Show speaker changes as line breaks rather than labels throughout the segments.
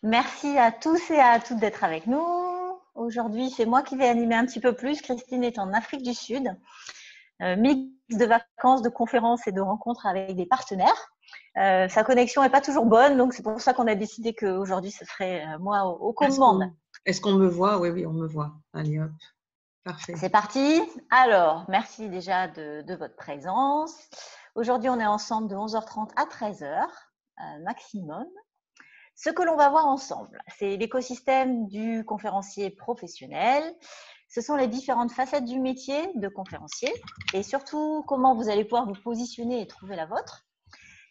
Merci à tous et à toutes d'être avec nous. Aujourd'hui, c'est moi qui vais animer un petit peu plus. Christine est en Afrique du Sud. Mix de vacances, de conférences et de rencontres avec des partenaires. Sa connexion n'est pas toujours bonne, donc c'est pour ça qu'on a décidé qu'aujourd'hui, ce serait moi aux commandes.
Est-ce qu'on me voit? Oui, on me voit. Allez, hop. Parfait.
C'est parti. Alors, merci déjà de votre présence. Aujourd'hui, on est ensemble de 11h30 à 13h maximum. Ce que l'on va voir ensemble, c'est l'écosystème du conférencier professionnel. Ce sont les différentes facettes du métier de conférencier et surtout comment vous allez pouvoir vous positionner et trouver la vôtre.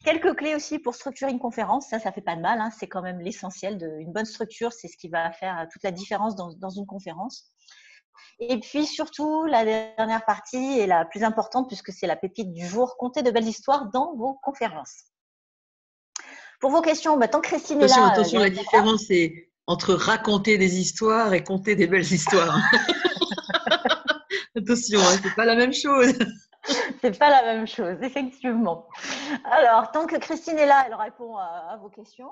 Quelques clés aussi pour structurer une conférence, ça fait pas de mal, hein, c'est quand même l'essentiel d'une bonne structure, c'est ce qui va faire toute la différence dans une conférence. Et puis surtout, la dernière partie est la plus importante puisque c'est la pépite du jour, comptez de belles histoires dans vos conférences. Pour vos questions, tant que Christine est là…
Attention, la différence c'est entre raconter des histoires et compter des belles histoires. Attention, c'est pas la même chose.
C'est pas la même chose, effectivement. Alors, tant que Christine est là, elle répond à vos questions.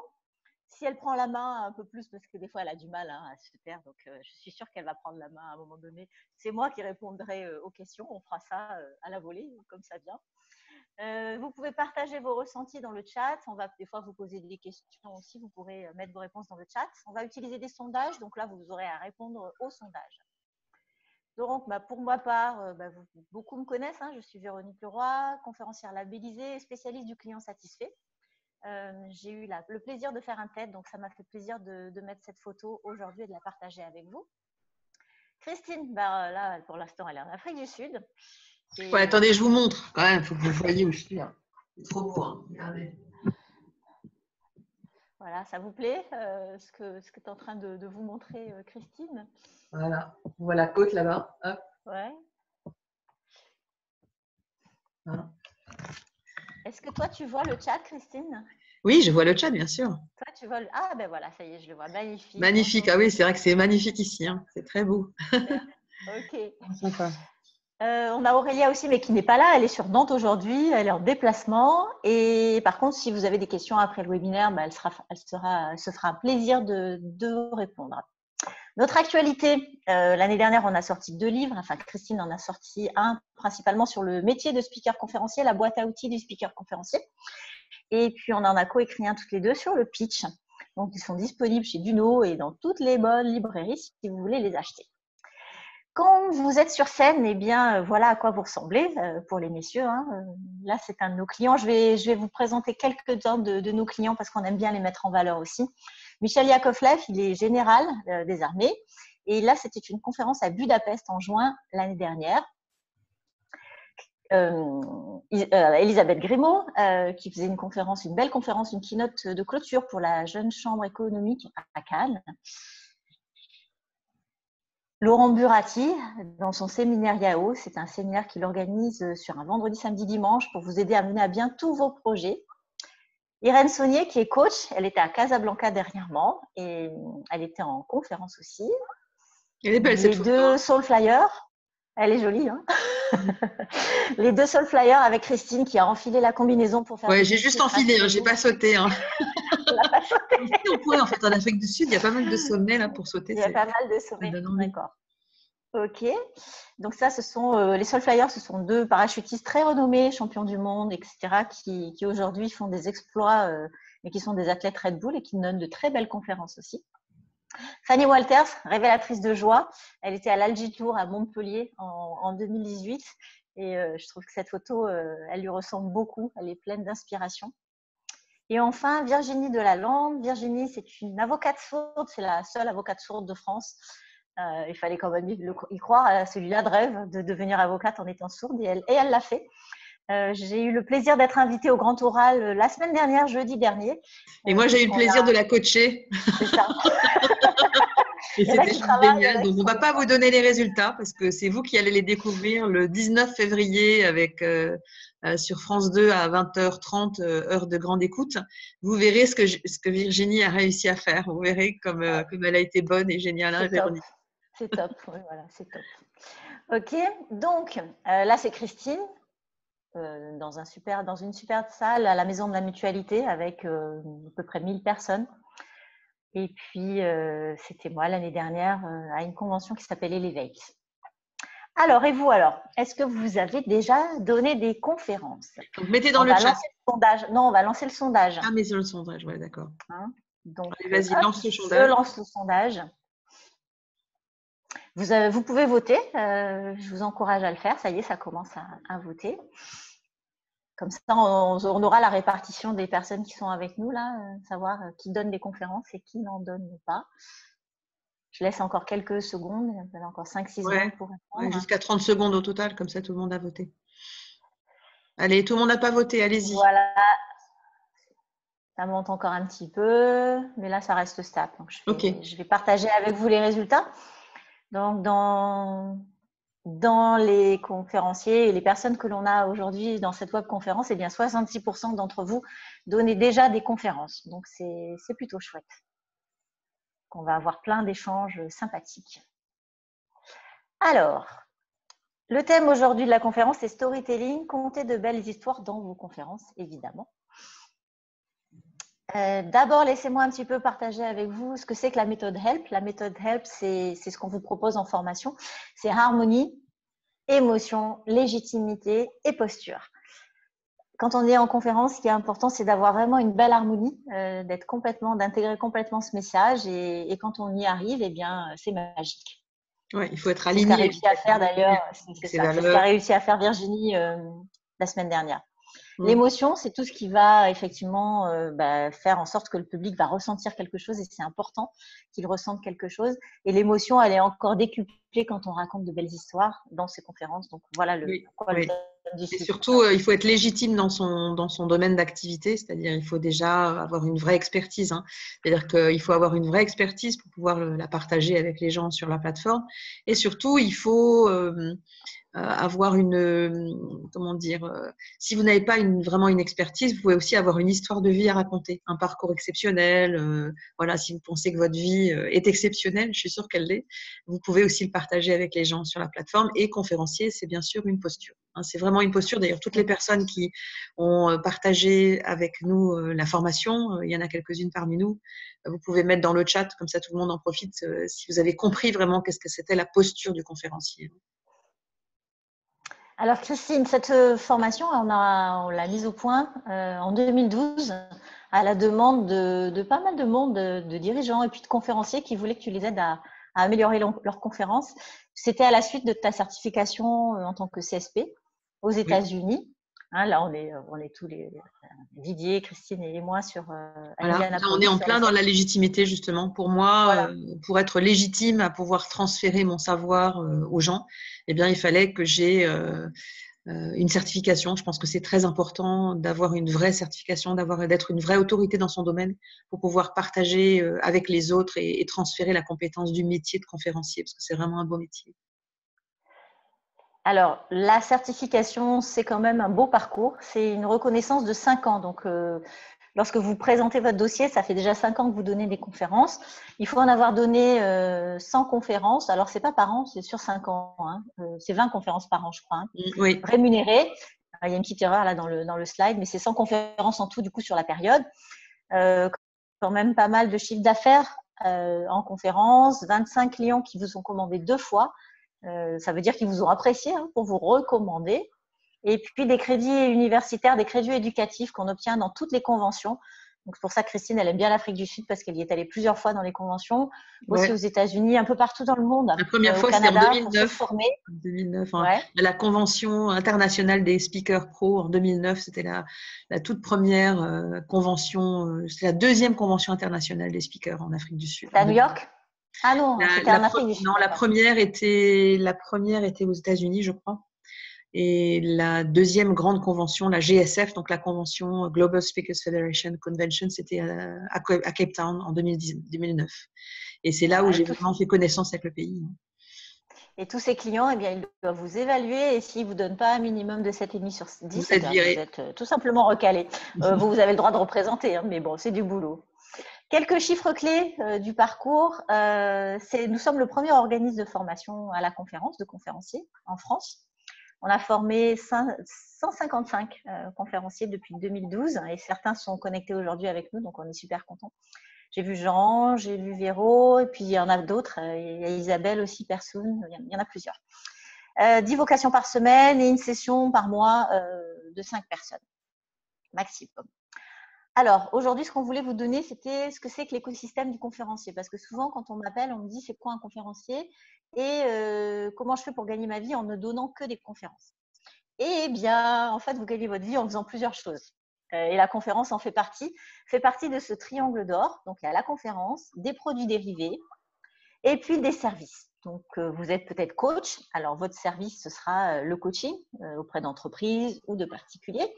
Si elle prend la main un peu plus, parce que des fois elle a du mal à se taire, donc je suis sûre qu'elle va prendre la main à un moment donné, c'est moi qui répondrai aux questions. On fera ça à la volée, comme ça vient. Vous pouvez partager vos ressentis dans le chat. On va des fois vous poser des questions aussi. Vous pourrez mettre vos réponses dans le chat. On va utiliser des sondages. Donc là, vous aurez à répondre aux sondages. Donc, pour ma part, beaucoup me connaissent. Je suis Véronique Leroy, conférencière labellisée, spécialiste du client satisfait. J'ai eu le plaisir de faire un TED, donc ça m'a fait plaisir de mettre cette photo aujourd'hui et de la partager avec vous. Christine, là, pour l'instant, elle est en Afrique du Sud.
Ouais, attendez, je vous montre. Quand même, il faut que vous voyez où je suis. C'est trop beau, hein. Regardez.
Voilà, ça vous plaît ce que tu es en train de vous montrer, Christine?
Voilà, on voit la côte là-bas. Hop.
Ouais.
Voilà.
Est-ce que toi, tu vois le chat, Christine?
Oui, je vois le chat, bien sûr.
Toi, tu vois Ah, ben voilà, ça y est, je le vois. Magnifique.
Magnifique. Ah oui, c'est vrai que c'est magnifique ici. C'est très beau.
Ok.
Sympa.
On a Aurélia aussi, mais qui n'est pas là. Elle est sur Nantes aujourd'hui. Elle est en déplacement. Et par contre, si vous avez des questions après le webinaire, elle se fera un plaisir de répondre. Notre actualité, l'année dernière, on a sorti 2 livres. Enfin, Christine en a sorti un, principalement sur le métier de speaker conférencier, la boîte à outils du speaker conférencier. Et puis, on en a coécrit un toutes les deux sur le pitch. Donc, ils sont disponibles chez Duno et dans toutes les bonnes librairies si vous voulez les acheter. Quand vous êtes sur scène, voilà à quoi vous ressemblez pour les messieurs. Là, c'est un de nos clients. Je vais vous présenter quelques-uns de nos clients parce qu'on aime bien les mettre en valeur aussi. Michel Yakovlev, il est général des armées. Et là, c'était une conférence à Budapest en juin l'année dernière. Elisabeth Grimaud, qui faisait une belle conférence, une keynote de clôture pour la jeune chambre économique à Cannes. Laurent Burati, dans son séminaire Yao, c'est un séminaire qu'il organise sur un vendredi, samedi, dimanche pour vous aider à mener à bien tous vos projets. Irène Saunier, qui est coach, elle était à Casablanca dernièrement et elle était en conférence aussi.
Elle est belle cette photo.
Les 2 Soul Flyers, elle est jolie, hein. Les 2 Soul Flyers avec Christine qui a enfilé la combinaison pour faire…
Ouais, j'ai juste enfilé, j'ai pas sauté. On
n'a pas sauté.
On pourrait, en fait, en Afrique du Sud, il y a pas mal de sommets là pour sauter.
Il y a pas mal de sommets, d'accord. Ok, donc ça, ce sont les Soul Flyers, ce sont 2 parachutistes très renommés, champions du monde, etc., qui aujourd'hui font des exploits, mais qui sont des athlètes Red Bull et qui donnent de très belles conférences aussi. Fanny Walters, révélatrice de joie, elle était à l'Algi Tour à Montpellier en 2018 et je trouve que cette photo, elle lui ressemble beaucoup, elle est pleine d'inspiration. Et enfin, Virginie Delalande. Virginie, c'est une avocate sourde, c'est la seule avocate sourde de France. Il fallait quand même y croire à celui-là de rêve de devenir avocate en étant sourde et elle l'a fait. J'ai eu le plaisir d'être invitée au Grand Oral la semaine dernière, jeudi dernier.
Et moi, j'ai eu le plaisir de la coacher.
C'est ça.
Et c'était génial. Donc, on ne va pas vous donner les résultats parce que c'est vous qui allez les découvrir le 19 février avec, sur France 2 à 20h30, heure de grande écoute. Vous verrez ce que Virginie a réussi à faire. Vous verrez comme elle a été bonne et géniale, hein, Véronique.
C'est top, oui, voilà, c'est top. Ok, donc là, c'est Christine. Dans une superbe salle à la Maison de la Mutualité avec à peu près 1000 personnes. Et puis, c'était moi l'année dernière à une convention qui s'appelle Elevate. Alors, et vous alors, est-ce que vous avez déjà donné des conférences?
Donc, mettez dans
On
le
va
chat.
lancer le sondage. Non, on va lancer le sondage.
Ah, mais c'est le sondage, ouais, d'accord.
Hein. Donc,
Allez, vas-y,
hop,
lance le
je
sondage.
lance le sondage. Vous pouvez voter. Je vous encourage à le faire. Ça y est, ça commence à voter. Comme ça, on aura la répartition des personnes qui sont avec nous, là, savoir qui donne des conférences et qui n'en donne pas. Je laisse encore quelques secondes, encore 5-6 secondes pour répondre.
Ouais, jusqu'à 30 secondes au total, comme ça tout le monde a voté. Allez, tout le monde n'a pas voté, allez-y.
Voilà, ça monte encore un petit peu, mais là, ça reste stable. Donc, je vais partager avec vous les résultats. Donc, dans les conférenciers et les personnes que l'on a aujourd'hui dans cette webconférence, eh bien 66% d'entre vous donnaient déjà des conférences. Donc, c'est plutôt chouette. On va avoir plein d'échanges sympathiques. Alors, le thème aujourd'hui de la conférence est storytelling, comptez de belles histoires dans vos conférences, évidemment. D'abord, laissez-moi un petit peu partager avec vous ce que c'est que la méthode HELP. La méthode HELP, c'est ce qu'on vous propose en formation. C'est harmonie, émotion, légitimité et posture. Quand on est en conférence, ce qui est important, c'est d'avoir vraiment une belle harmonie, d'intégrer complètement ce message. Et quand on y arrive, eh bien, c'est magique.
Ouais, il faut être aligné.
C'est ce qu'a réussi à faire d'ailleurs. C'est ce qu'a réussi à faire Virginie la semaine dernière. L'émotion, c'est tout ce qui va effectivement faire en sorte que le public va ressentir quelque chose et c'est important qu'il ressente quelque chose. Et l'émotion, elle est encore décuplée quand on raconte de belles histoires dans ces conférences. Donc voilà pourquoi le thème du
Et surtout, il faut être légitime dans son domaine d'activité, c'est-à-dire il faut déjà avoir une vraie expertise. C'est-à-dire qu'il faut avoir une vraie expertise pour pouvoir la partager avec les gens sur la plateforme. Et surtout, il faut avoir si vous n'avez pas vraiment une expertise, vous pouvez aussi avoir une histoire de vie à raconter, un parcours exceptionnel. Voilà, si vous pensez que votre vie est exceptionnelle, je suis sûre qu'elle l'est, vous pouvez aussi le partager avec les gens sur la plateforme. Et conférencier, c'est bien sûr une posture. C'est vraiment une posture. D'ailleurs, toutes les personnes qui ont partagé avec nous la formation, il y en a quelques-unes parmi nous, vous pouvez mettre dans le chat, comme ça tout le monde en profite, si vous avez compris vraiment qu'est-ce que c'était la posture du conférencier.
Alors Christine, cette formation, on l'a mise au point en 2012 à la demande de pas mal de monde, de dirigeants et puis de conférenciers qui voulaient que tu les aides à améliorer leur conférence. C'était à la suite de ta certification en tant que CSP aux États-Unis. Là, on est tous les Didier, Christine et moi sur
Voilà. Là, on est en plein dans la légitimité, justement. Pour moi, pour être légitime à pouvoir transférer mon savoir aux gens, eh bien, il fallait que j'ai une certification. Je pense que c'est très important d'avoir une vraie certification, d'être une vraie autorité dans son domaine pour pouvoir partager avec les autres et transférer la compétence du métier de conférencier, parce que c'est vraiment un beau métier.
Alors, la certification, c'est quand même un beau parcours. C'est une reconnaissance de 5 ans. Donc, lorsque vous présentez votre dossier, ça fait déjà 5 ans que vous donnez des conférences. Il faut en avoir donné 100 conférences. Alors, c'est pas par an, c'est sur 5 ans. C'est 20 conférences par an, je crois.
Oui.
Rémunérées. Il y a une petite erreur là dans le slide, mais c'est 100 conférences en tout, du coup, sur la période. Quand même pas mal de chiffre d'affaires en conférence. 25 clients qui vous ont commandé 2 fois. Ça veut dire qu'ils vous ont apprécié pour vous recommander. Et puis des crédits universitaires, des crédits éducatifs qu'on obtient dans toutes les conventions. Donc c'est pour ça que Christine, elle aime bien l'Afrique du Sud parce qu'elle y est allée plusieurs fois dans les conventions, aussi aux États-Unis, un peu partout dans le monde.
La première fois,
c'était en
2009.
pour se former.
En 2009, à la Convention internationale des speakers pro en 2009, c'était la toute première convention, c'était la deuxième convention internationale des speakers en Afrique du Sud.
C'était à New York? Ah non, c'était en Afrique du Sud.
Non, la première était aux États-Unis, je crois. Et la deuxième grande convention, la GSF, donc la convention Global Speakers Federation Convention, c'était à Cape Town en 2009. Et c'est là où j'ai vraiment fait connaissance avec le pays.
Et tous ces clients, eh bien, ils doivent vous évaluer et s'ils ne vous donnent pas un minimum de 7,5 sur 10, vous êtes tout simplement recalé. Vous avez le droit de représenter, mais bon, c'est du boulot. Quelques chiffres clés du parcours. Nous sommes le premier organisme de formation à la conférence, de conférenciers en France. On a formé 155 conférenciers depuis 2012 et certains sont connectés aujourd'hui avec nous, donc on est super contents. J'ai vu Jean, j'ai vu Véro, et puis il y en a d'autres. Il y a Isabelle aussi, Persoun, il y en a plusieurs. 10 vocations par semaine et une session par mois de 5 personnes, maximum. Alors, aujourd'hui, ce qu'on voulait vous donner, c'était ce que c'est que l'écosystème du conférencier. Parce que souvent, quand on m'appelle, on me dit c'est quoi un conférencier et comment je fais pour gagner ma vie en ne donnant que des conférences. Eh bien, en fait, vous gagnez votre vie en faisant plusieurs choses. Et la conférence en fait partie de ce triangle d'or. Donc, il y a la conférence, des produits dérivés et puis des services. Donc, vous êtes peut-être coach. Alors, votre service, ce sera le coaching auprès d'entreprises ou de particuliers.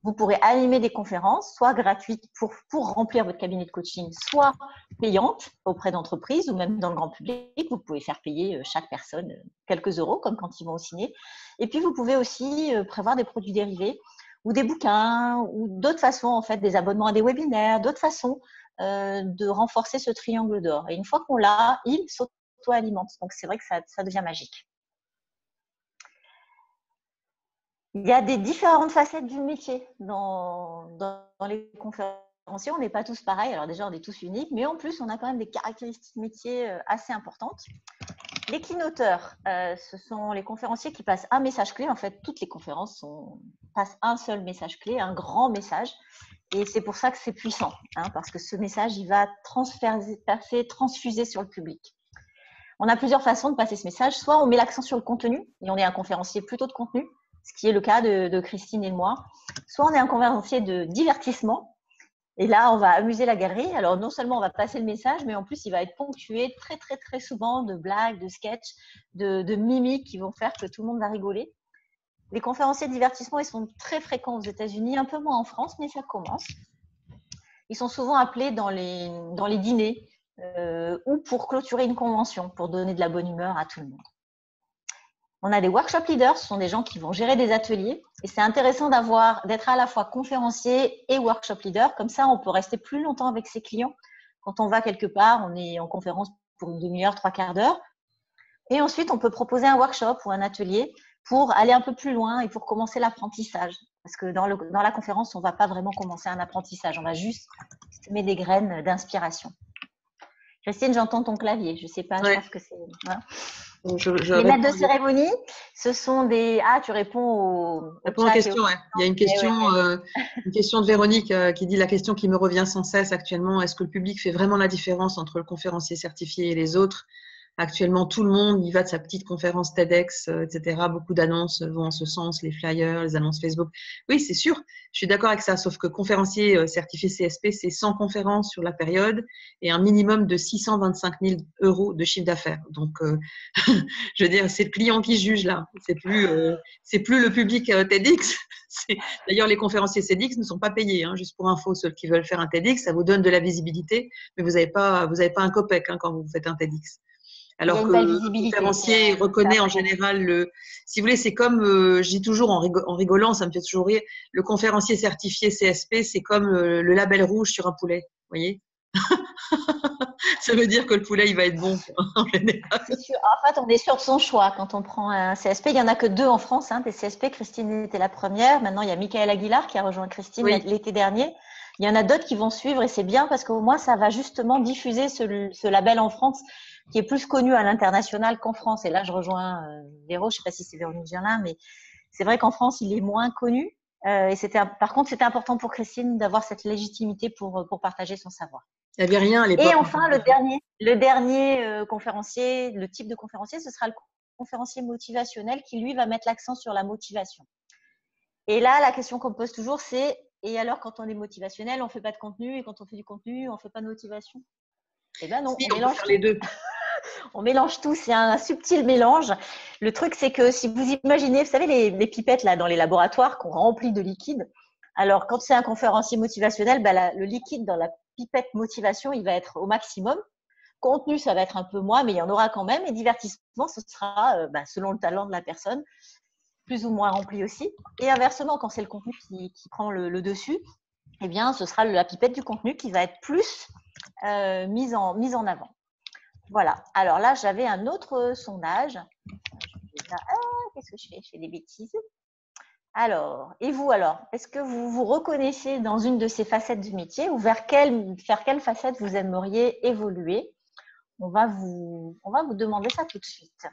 Vous pourrez animer des conférences, soit gratuites pour remplir votre cabinet de coaching, soit payantes auprès d'entreprises ou même dans le grand public. Vous pouvez faire payer chaque personne quelques euros, comme quand ils vont au ciné. Et puis, vous pouvez aussi prévoir des produits dérivés ou des bouquins ou d'autres façons, en fait, des abonnements à des webinaires, d'autres façons de renforcer ce triangle d'or. Et une fois qu'on l'a, il s'auto-alimente. Donc, c'est vrai que ça devient magique. Il y a des différentes facettes du métier dans les conférenciers. On n'est pas tous pareils. Alors déjà, on est tous uniques, mais en plus, on a quand même des caractéristiques métiers assez importantes. Les keynoteurs, ce sont les conférenciers qui passent un message clé. En fait, toutes les conférences passent un seul message clé, un grand message. Et c'est pour ça que c'est puissant, parce que ce message, il va transfuser sur le public. On a plusieurs façons de passer ce message. Soit on met l'accent sur le contenu, et on est un conférencier plutôt de contenu, ce qui est le cas de Christine et de moi. Soit on est un conférencier de divertissement, et là, on va amuser la galerie. Alors, non seulement on va passer le message, mais en plus, il va être ponctué très, très, très souvent de blagues, de sketchs, de mimiques qui vont faire que tout le monde va rigoler. Les conférenciers de divertissement, ils sont très fréquents aux États-Unis, un peu moins en France, mais ça commence. Ils sont souvent appelés dans les dîners ou pour clôturer une convention, pour donner de la bonne humeur à tout le monde. On a des workshop leaders, ce sont des gens qui vont gérer des ateliers. Et c'est intéressant d'être à la fois conférencier et workshop leader. Comme ça, on peut rester plus longtemps avec ses clients. Quand on va quelque part, on est en conférence pour une demi-heure, 3/4 d'heure. Et ensuite, on peut proposer un workshop ou un atelier pour aller un peu plus loin et pour commencer l'apprentissage. Parce que dans la conférence, on ne va pas vraiment commencer un apprentissage. On va juste semer des graines d'inspiration. Christine, j'entends ton clavier. Je ne sais pas, ouais. Je pense que c'est… Voilà. Les maîtres de cérémonie, ce sont des… Ah, tu réponds
aux questions, ouais. Il y a une question de Véronique qui dit la question qui me revient sans cesse actuellement, est-ce que le public fait vraiment la différence entre le conférencier certifié et les autres? Actuellement, tout le monde y va de sa petite conférence TEDx, etc. Beaucoup d'annonces vont en ce sens, les flyers, les annonces Facebook. Oui, c'est sûr, je suis d'accord avec ça, sauf que conférencier certifié CSP, c'est 100 conférences sur la période et un minimum de 625 000 € de chiffre d'affaires. Donc, je veux dire, c'est le client qui juge là. C'est plus le public TEDx. D'ailleurs, les conférenciers TEDx ne sont pas payés. Juste pour info, ceux qui veulent faire un TEDx, ça vous donne de la visibilité, mais vous n'avez pas un copec quand vous faites un TEDx. Alors que le conférencier reconnaît en général si vous voulez, c'est comme, je dis toujours en rigolant, ça me fait toujours rire, le conférencier certifié CSP, c'est comme le label rouge sur un poulet, vous voyez. Ça veut dire que le poulet, il va être bon en général.
C'est sûr. En fait, on est sûr de son choix quand on prend un CSP. Il n'y en a que 2 en France, des CSP. Christine était la première. Maintenant, il y a Michael Aguilar qui a rejoint Christine l'été dernier. Il y en a d'autres qui vont suivre et c'est bien parce qu'au moins, ça va justement diffuser ce label en France qui est plus connu à l'international qu'en France. Et là, je rejoins Véro. Je ne sais pas si c'est Véronique Gerlin, mais c'est vrai qu'en France, il est moins connu. Par contre, c'était important pour Christine d'avoir cette légitimité pour partager son savoir.
Il n'y avait rien à l'époque.
Et enfin, le dernier conférencier, le type de conférencier, ce sera le conférencier motivationnel qui, lui, va mettre l'accent sur la motivation. Et là, la question qu'on me pose toujours, c'est « Et alors, quand on est motivationnel, on ne fait pas de contenu et quand on fait du contenu, on ne fait pas de motivation ?» Eh bien non,
on mélange les deux.
On mélange tout, c'est un subtil mélange. Le truc, c'est que si vous imaginez, vous savez, les pipettes là, dans les laboratoires qu'on remplit de liquide, alors quand c'est un conférencier motivationnel, le liquide dans la pipette motivation, il va être au maximum. Contenu, ça va être un peu moins, mais il y en aura quand même. Et divertissement, ce sera selon le talent de la personne, plus ou moins rempli aussi. Et inversement, quand c'est le contenu qui prend le dessus, eh bien, ce sera la pipette du contenu qui va être plus mise en avant. Voilà. Alors là, j'avais un autre sondage. Qu'est-ce que je fais? Je fais des bêtises. Alors, et vous alors, est-ce que vous vous reconnaissez dans une de ces facettes du métier ou vers quelle facette vous aimeriez évoluer? On va vous demander ça tout de suite.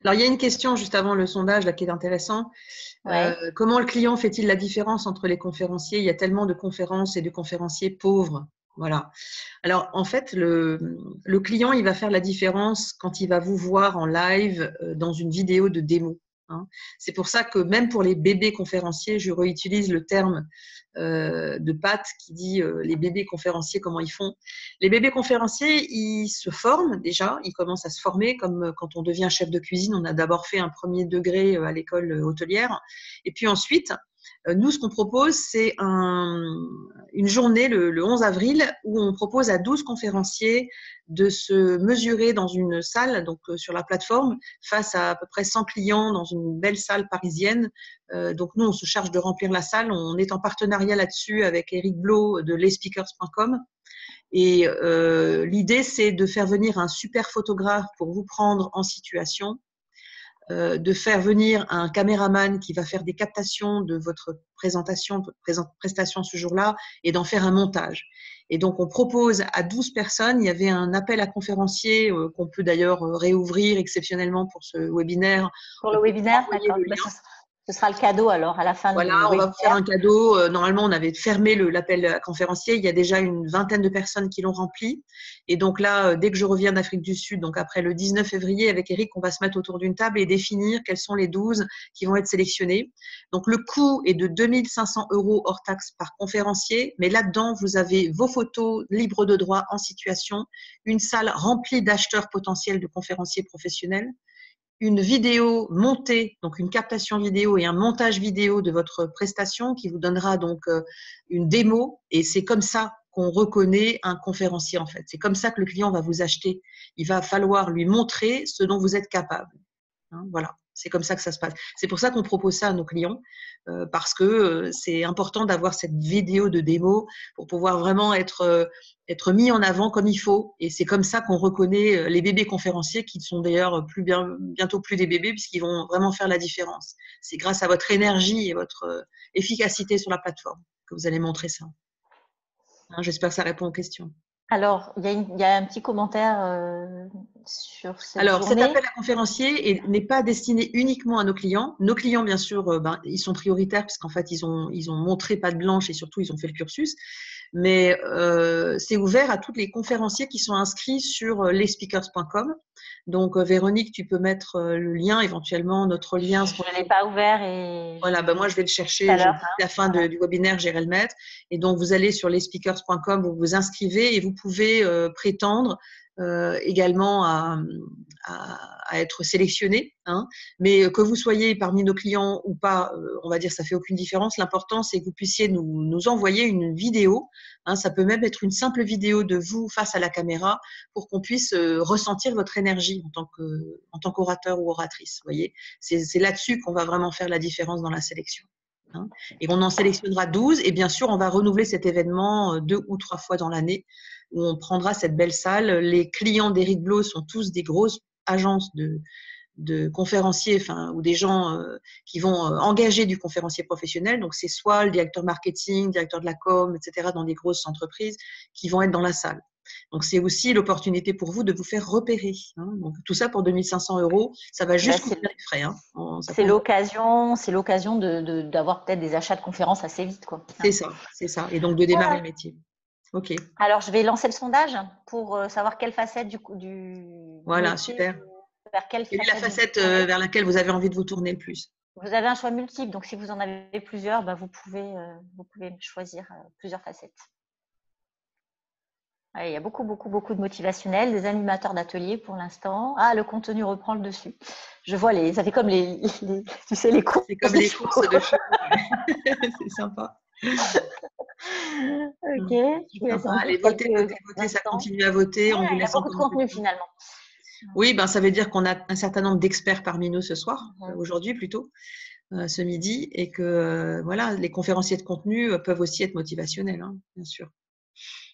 Alors, il y a une question juste avant le sondage là, qui est intéressant.
Ouais.
Comment le client fait-il la différence entre les conférenciers? Il y a tellement de conférences et de conférenciers pauvres. Voilà. Alors, en fait, le client, il va faire la différence quand il va vous voir en live dans une vidéo de démo. Hein. C'est pour ça que même pour les bébés conférenciers, je réutilise le terme de Pat qui dit les bébés conférenciers, comment ils font. Les bébés conférenciers, ils se forment déjà, ils commencent à se former comme quand on devient chef de cuisine. On a d'abord fait un premier degré à l'école hôtelière. Et puis ensuite, nous, ce qu'on propose, c'est une journée le 11 avril où on propose à 12 conférenciers de se mesurer dans une salle, donc sur la plateforme, face à peu près 100 clients dans une belle salle parisienne. Donc nous, on se charge de remplir la salle. On est en partenariat là-dessus avec Eric Blo de lespeakers.com. Et l'idée, c'est de faire venir un super photographe pour vous prendre en situation, de faire venir un caméraman qui va faire des captations de votre présentation, de votre prestation ce jour-là, et d'en faire un montage. Et donc, on propose à 12 personnes, il y avait un appel à conférenciers qu'on peut d'ailleurs réouvrir exceptionnellement pour ce webinaire.
Pour
On
le
peut vous
webinaire,
envoyer
d'accord.
le
Ben,
lien.
ce sera le cadeau alors à la fin
Voilà,
du
on va vous faire
webinaire.
un cadeau. Normalement, on avait fermé l'appel à conférencier. Il y a déjà une vingtaine de personnes qui l'ont rempli. Et donc là, dès que je reviens d'Afrique du Sud, donc après le 19 février, avec Eric, on va se mettre autour d'une table et définir quels sont les 12 qui vont être sélectionnés. Donc le coût est de 2 500 € hors taxe par conférencier. Mais là-dedans, vous avez vos photos libres de droit en situation, une salle remplie d'acheteurs potentiels de conférenciers professionnels, une vidéo montée, donc une captation vidéo et un montage vidéo de votre prestation qui vous donnera donc une démo. Et c'est comme ça qu'on reconnaît un conférencier en fait. C'est comme ça que le client va vous acheter. Il va falloir lui montrer ce dont vous êtes capable. Hein, voilà, c'est comme ça que ça se passe. C'est pour ça qu'on propose ça à nos clients, parce que c'est important d'avoir cette vidéo de démo pour pouvoir vraiment être mis en avant comme il faut. Et c'est comme ça qu'on reconnaît les bébés conférenciers qui sont d'ailleurs bientôt plus des bébés puisqu'ils vont vraiment faire la différence. C'est grâce à votre énergie et votre efficacité sur la plateforme que vous allez montrer ça. Hein, j'espère que ça répond aux questions.
Alors, il y a un petit commentaire sur cette
Alors, cet
journée.
appel à conférencier n'est pas destiné uniquement à nos clients. Nos clients, bien sûr, ils sont prioritaires parce qu'en fait, ils ont montré patte blanche et surtout, ils ont fait le cursus. Mais c'est ouvert à tous les conférenciers qui sont inscrits sur lespeakers.com. Donc, Véronique, tu peux mettre le lien éventuellement, notre lien.
Je ne l'ai pas ouvert et
Voilà, moi je vais le
tout
chercher,
à l'heure.
d'ici la fin du webinaire, j'irai le mettre. Et donc vous allez sur lespeakers.com, vous vous inscrivez et vous pouvez prétendre également à être sélectionné. Hein. Mais que vous soyez parmi nos clients ou pas, on va dire ça fait aucune différence. L'important c'est que vous puissiez nous envoyer une vidéo. Hein, ça peut même être une simple vidéo de vous face à la caméra pour qu'on puisse ressentir votre énergie en tant qu'orateur ou oratrice. Vous voyez, c'est là-dessus qu'on va vraiment faire la différence dans la sélection. Hein. Et on en sélectionnera 12 et bien sûr, on va renouveler cet événement 2 ou 3 fois dans l'année où on prendra cette belle salle. Les clients d'Eric Blo sont tous des grosses agences de conférenciers, enfin, ou des gens qui vont engager du conférencier professionnel. Donc, c'est soit le directeur marketing, directeur de la com, etc., dans des grosses entreprises qui vont être dans la salle. Donc, c'est aussi l'opportunité pour vous de vous faire repérer. Hein. Donc, tout ça pour 2 500 €, ça va juste couvrir les frais. Hein.
C'est l'occasion d'avoir peut-être des achats de conférences assez vite, quoi.
C'est ça, c'est ça. Et donc, de démarrer le métier. OK.
Alors, je vais lancer le sondage pour savoir quelle facette du
Voilà,
métier,
super.
vers quelle
Quelle est la
facette
facette vers laquelle vous avez envie de vous tourner le plus?
vous avez un choix multiple, donc si vous en avez plusieurs, bah, vous pouvez choisir plusieurs facettes. Ouais, il y a beaucoup de motivationnels, des animateurs d'ateliers pour l'instant. Ah, le contenu reprend le dessus. Je vois ça fait comme tu sais, les courses.
C'est comme les courses de chevaux. C'est sympa.
Ok, je vous laisse encore
allez, votez, ça continue à voter. On vous
il y a
laisse
beaucoup de
encore un peu
contenu
plus.
finalement.
Oui, ben, ça veut dire qu'on a un certain nombre d'experts parmi nous ce soir, aujourd'hui plutôt, ce midi, et que voilà, les conférenciers de contenu peuvent aussi être motivationnels, hein, bien sûr.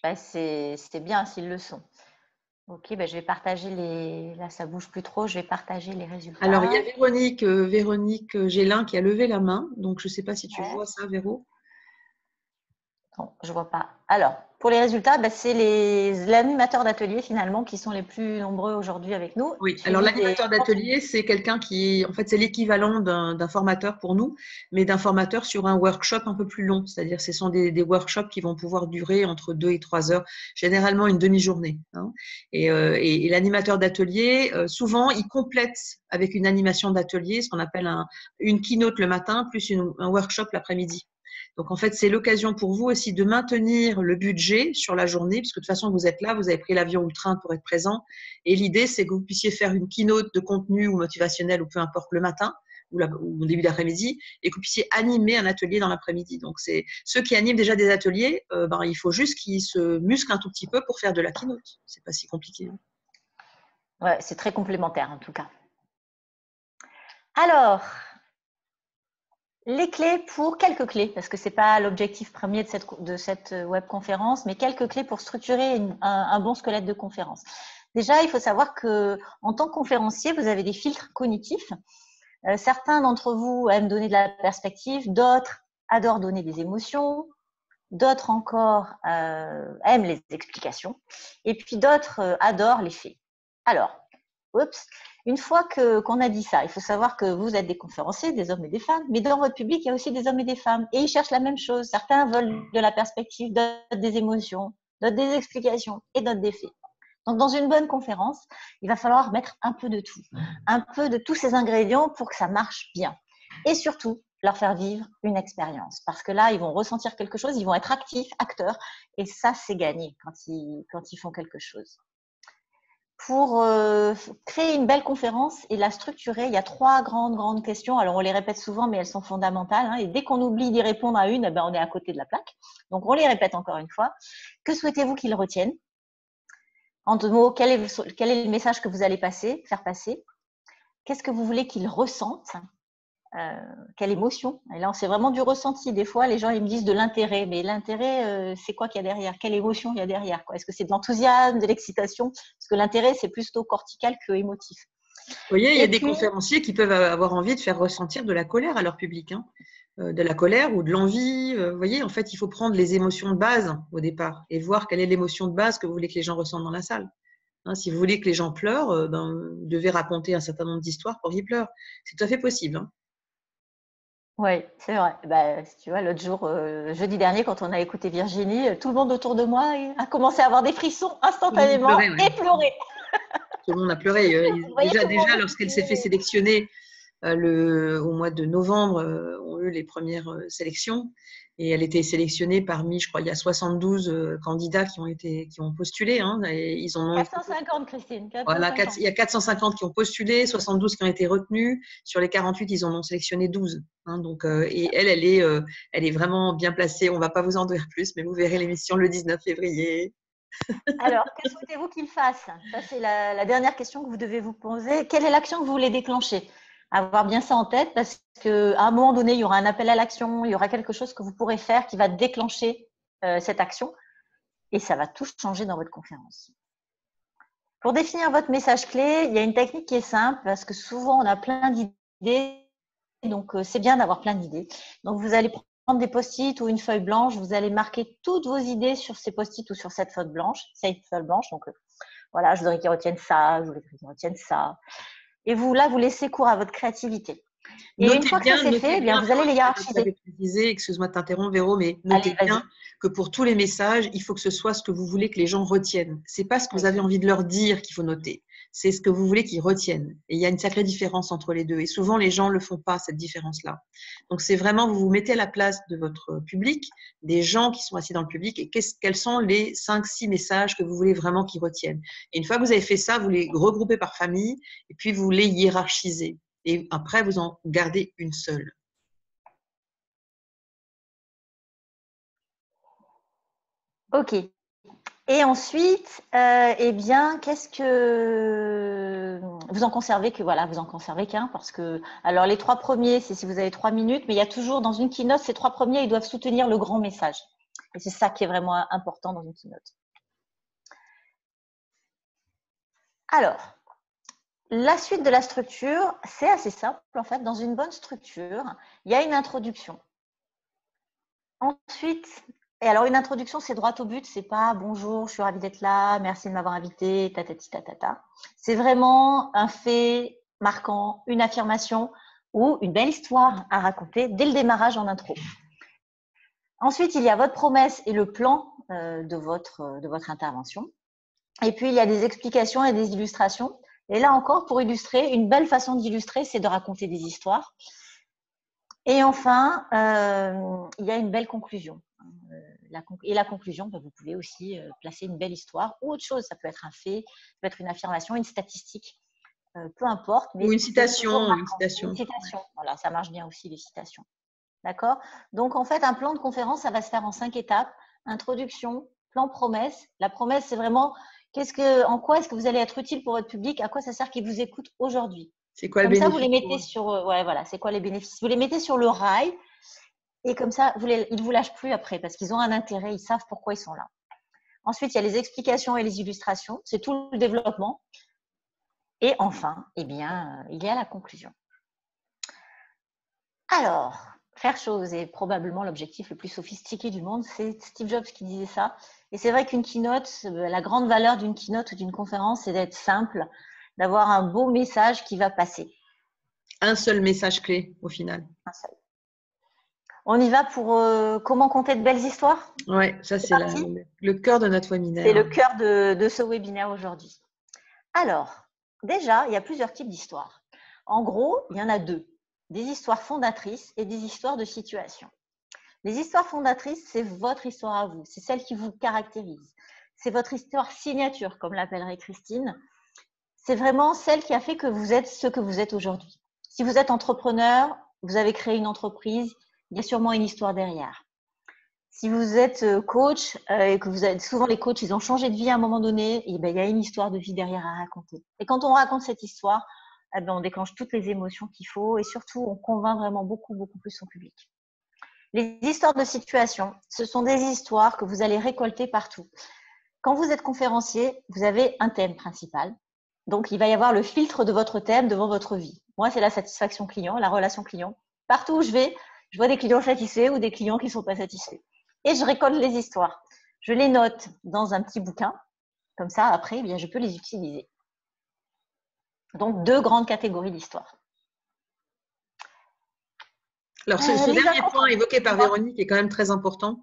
Bah, c'est bien s'ils le sont. Ok, ben je vais partager les… Là, ça bouge plus trop. Je vais partager les résultats.
Alors, il y a Véronique Gélin qui a levé la main. Donc, je ne sais pas si tu vois ça, Véro.
Non, je ne vois pas. Alors, pour les résultats, ben, c'est les animateurs d'atelier finalement qui sont les plus nombreux aujourd'hui avec nous.
Oui, alors l'animateur d'atelier, c'est quelqu'un qui, en fait, c'est l'équivalent d'un formateur pour nous, mais d'un formateur sur un workshop un peu plus long. C'est-à-dire, ce sont des workshops qui vont pouvoir durer entre 2 et 3 heures, généralement une demi-journée. Hein. Et l'animateur d'atelier, souvent, il complète avec une animation d'atelier, ce qu'on appelle une keynote le matin, plus un workshop l'après-midi. Donc, en fait, c'est l'occasion pour vous aussi de maintenir le budget sur la journée, puisque de toute façon, vous êtes là, vous avez pris l'avion ou le train pour être présent. Et l'idée, c'est que vous puissiez faire une keynote de contenu ou motivationnel ou peu importe le matin ou au début d'après-midi et que vous puissiez animer un atelier dans l'après-midi. Donc, c'est ceux qui animent déjà des ateliers, il faut juste qu'ils se musclent un tout petit peu pour faire de la keynote. C'est pas si compliqué.
Ouais, c'est très complémentaire en tout cas. Alors, les clés pour quelques clés, parce que ce n'est pas l'objectif premier de cette webconférence, mais quelques clés pour structurer un bon squelette de conférence. Déjà, il faut savoir qu'en tant que conférencier, vous avez des filtres cognitifs. Certains d'entre vous aiment donner de la perspective, d'autres adorent donner des émotions, d'autres encore aiment les explications, et puis d'autres adorent les faits. Alors, une fois qu'on a dit ça, il faut savoir que vous êtes des conférenciers, des hommes et des femmes, mais dans votre public, il y a aussi des hommes et des femmes, et ils cherchent la même chose. Certains veulent de la perspective, d'autres des émotions, d'autres des explications et d'autres des faits. Donc, dans une bonne conférence, il va falloir mettre un peu de tout, un peu de tous ces ingrédients pour que ça marche bien. Et surtout, leur faire vivre une expérience. Parce que là, ils vont ressentir quelque chose, ils vont être actifs, acteurs, et ça, c'est gagné quand ils font quelque chose. Pour créer une belle conférence et la structurer, il y a 3 grandes questions. Alors, on les répète souvent, mais elles sont fondamentales. Hein, et dès qu'on oublie d'y répondre à une, eh ben, on est à côté de la plaque. Donc, on les répète encore une fois. Que souhaitez-vous qu'ils retiennent? En 2 mots, quel est le message que vous allez faire passer? Qu'est-ce que vous voulez qu'ils ressentent? Quelle émotion? Et là, c'est vraiment du ressenti. Des fois, les gens ils me disent de l'intérêt, mais l'intérêt, c'est quoi qu'il y a derrière? Quelle émotion il y a derrière? Est-ce que c'est de l'enthousiasme, de l'excitation? Parce que l'intérêt, c'est plutôt cortical que émotif.
Vous voyez, il y a des conférenciers qui peuvent avoir envie de faire ressentir de la colère à leur public, hein. De la colère ou de l'envie. Vous voyez, en fait, il faut prendre les émotions de base au départ et voir quelle est l'émotion de base que vous voulez que les gens ressentent dans la salle. Hein, si vous voulez que les gens pleurent, vous devez raconter un certain nombre d'histoires pour qu'ils pleurent. C'est tout à fait possible. Hein.
Oui, c'est vrai. Tu vois, l'autre jour, jeudi dernier, quand on a écouté Virginie, tout le monde autour de moi a commencé à avoir des frissons instantanément et pleurer.
Tout le monde a pleuré. Déjà lorsqu'elle s'est fait sélectionner au mois de novembre, ont eu les premières sélections. Et elle était sélectionnée parmi, je crois, il y a 72 candidats qui ont postulé. Hein, et ils en ont
450, Christine. 450.
Voilà, il y a 450 qui ont postulé, 72 qui ont été retenus. Sur les 48, ils en ont sélectionné 12. Hein, donc, et elle est vraiment bien placée. On ne va pas vous en dire plus, mais vous verrez l'émission le 19 février.
Alors, que souhaitez-vous qu'il fasse? Ça, c'est la dernière question que vous devez vous poser. Quelle est l'action que vous voulez déclencher? Avoir bien ça en tête parce qu'à un moment donné, il y aura un appel à l'action, il y aura quelque chose que vous pourrez faire qui va déclencher cette action et ça va tout changer dans votre conférence. Pour définir votre message clé, il y a une technique qui est simple parce que souvent, on a plein d'idées, donc c'est bien d'avoir plein d'idées. Donc, vous allez prendre des post-it ou une feuille blanche, vous allez marquer toutes vos idées sur ces post-it ou sur cette feuille blanche. Donc, voilà, je voudrais qu'ils retiennent ça, je voudrais qu'ils retiennent ça. Et vous laissez cours à votre créativité. Et une fois que ça c'est fait, vous allez les hiérarchiser.
Excuse-moi de t'interrompre, Véro, mais notez bien que pour tous les messages, il faut que ce soit ce que vous voulez que les gens retiennent. C'est pas ce que vous avez envie de leur dire qu'il faut noter. C'est ce que vous voulez qu'ils retiennent. Et il y a une sacrée différence entre les deux. Et souvent, les gens ne le font pas, cette différence-là. Donc, c'est vraiment, vous vous mettez à la place de votre public, des gens qui sont assis dans le public, et quels sont les 5-6 messages que vous voulez vraiment qu'ils retiennent. Et une fois que vous avez fait ça, vous les regroupez par famille, et puis vous les hiérarchisez. Et après, vous en gardez une seule.
Ok. Et ensuite, eh bien, qu'est-ce que vous en conservez vous en conservez qu'un parce que alors les 3 premiers, c'est si vous avez 3 minutes, mais il y a toujours dans une keynote, ces 3 premiers, ils doivent soutenir le grand message. Et c'est ça qui est vraiment important dans une keynote. Alors, la suite de la structure, c'est assez simple en fait. Dans une bonne structure, il y a une introduction. Ensuite, et alors une introduction, c'est droit au but, c'est pas bonjour, je suis ravie d'être là, merci de m'avoir invité, tatati tatata. C'est vraiment un fait marquant, une affirmation ou une belle histoire à raconter dès le démarrage en intro. Ensuite, il y a votre promesse et le plan de votre intervention. Et puis, il y a des explications et des illustrations. Et là encore, pour illustrer, une belle façon d'illustrer, c'est de raconter des histoires. Et enfin, il y a une belle conclusion. Et la conclusion, vous pouvez aussi placer une belle histoire ou autre chose. Ça peut être un fait, ça peut être une affirmation, une statistique, peu importe. Mais
Ou une citation.
Une citation, voilà, ça marche bien aussi les citations. D'accord? Donc, en fait, un plan de conférence, ça va se faire en 5 étapes. Introduction, plan promesse. La promesse, c'est vraiment en quoi est-ce que vous allez être utile pour votre public? À quoi ça sert qu'il vous écoute aujourd'hui?
C'est quoi le
bénéfice?
bénéfice?
Comme ça, vous les mettez sur… ouais, voilà, c'est quoi les bénéfices? Vous les mettez sur le rail et comme ça, ils ne vous lâchent plus après parce qu'ils ont un intérêt, ils savent pourquoi ils sont là. Ensuite, il y a les explications et les illustrations. C'est tout le développement. Et enfin, il y a la conclusion. Alors… faire chose est probablement l'objectif le plus sophistiqué du monde. C'est Steve Jobs qui disait ça. Et c'est vrai qu'une keynote, la grande valeur d'une keynote ou d'une conférence, c'est d'être simple, d'avoir un beau message qui va passer.
Un seul message clé au final.
Un seul. On y va pour comment conter de belles histoires?
Oui, ça c'est le cœur de notre webinaire.
C'est le cœur de ce webinaire aujourd'hui. Alors, déjà, il y a plusieurs types d'histoires. En gros, il y en a deux. Des histoires fondatrices et des histoires de situation. Les histoires fondatrices, c'est votre histoire à vous. C'est celle qui vous caractérise. C'est votre histoire signature, comme l'appellerait Christine. C'est vraiment celle qui a fait que vous êtes ce que vous êtes aujourd'hui. Si vous êtes entrepreneur, vous avez créé une entreprise, il y a sûrement une histoire derrière. Si vous êtes coach et que vous êtes souvent les coachs, ils ont changé de vie à un moment donné, et ben, il y a une histoire de vie derrière à raconter. Et quand on raconte cette histoire, eh ben, on déclenche toutes les émotions qu'il faut et surtout, on convainc vraiment beaucoup, beaucoup plus son public. Les histoires de situation, ce sont des histoires que vous allez récolter partout. Quand vous êtes conférencier, vous avez un thème principal. Donc, il va y avoir le filtre de votre thème devant votre vie. Moi, c'est la satisfaction client, la relation client. Partout où je vais, je vois des clients satisfaits ou des clients qui ne sont pas satisfaits. Et je récolte les histoires. Je les note dans un petit bouquin. Comme ça, après, eh bien, je peux les utiliser. Donc, deux grandes catégories d'histoires.
Alors, ce dernier point évoqué par Véronique est quand même très important.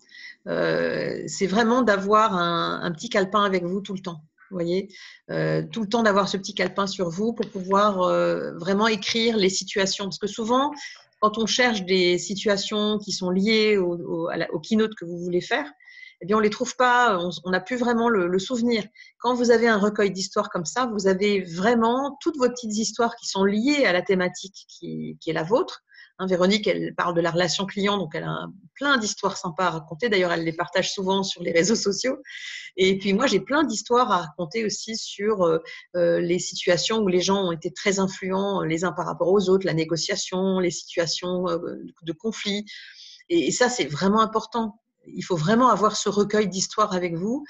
C'est vraiment d'avoir un petit calepin avec vous tout le temps. Vous voyez, tout le temps d'avoir ce petit calepin sur vous pour pouvoir vraiment écrire les situations. Parce que souvent, quand on cherche des situations qui sont liées au keynote que vous voulez faire, eh bien, on ne les trouve pas, on n'a plus vraiment le souvenir. Quand vous avez un recueil d'histoires comme ça, vous avez vraiment toutes vos petites histoires qui sont liées à la thématique qui est la vôtre. Véronique, elle parle de la relation client, donc elle a plein d'histoires sympas à raconter. D'ailleurs, elle les partage souvent sur les réseaux sociaux. Et puis moi, j'ai plein d'histoires à raconter aussi sur les situations où les gens ont été très influents les uns par rapport aux autres, la négociation, les situations de conflit. Et ça, c'est vraiment important. Il faut vraiment avoir ce recueil d'histoires avec vous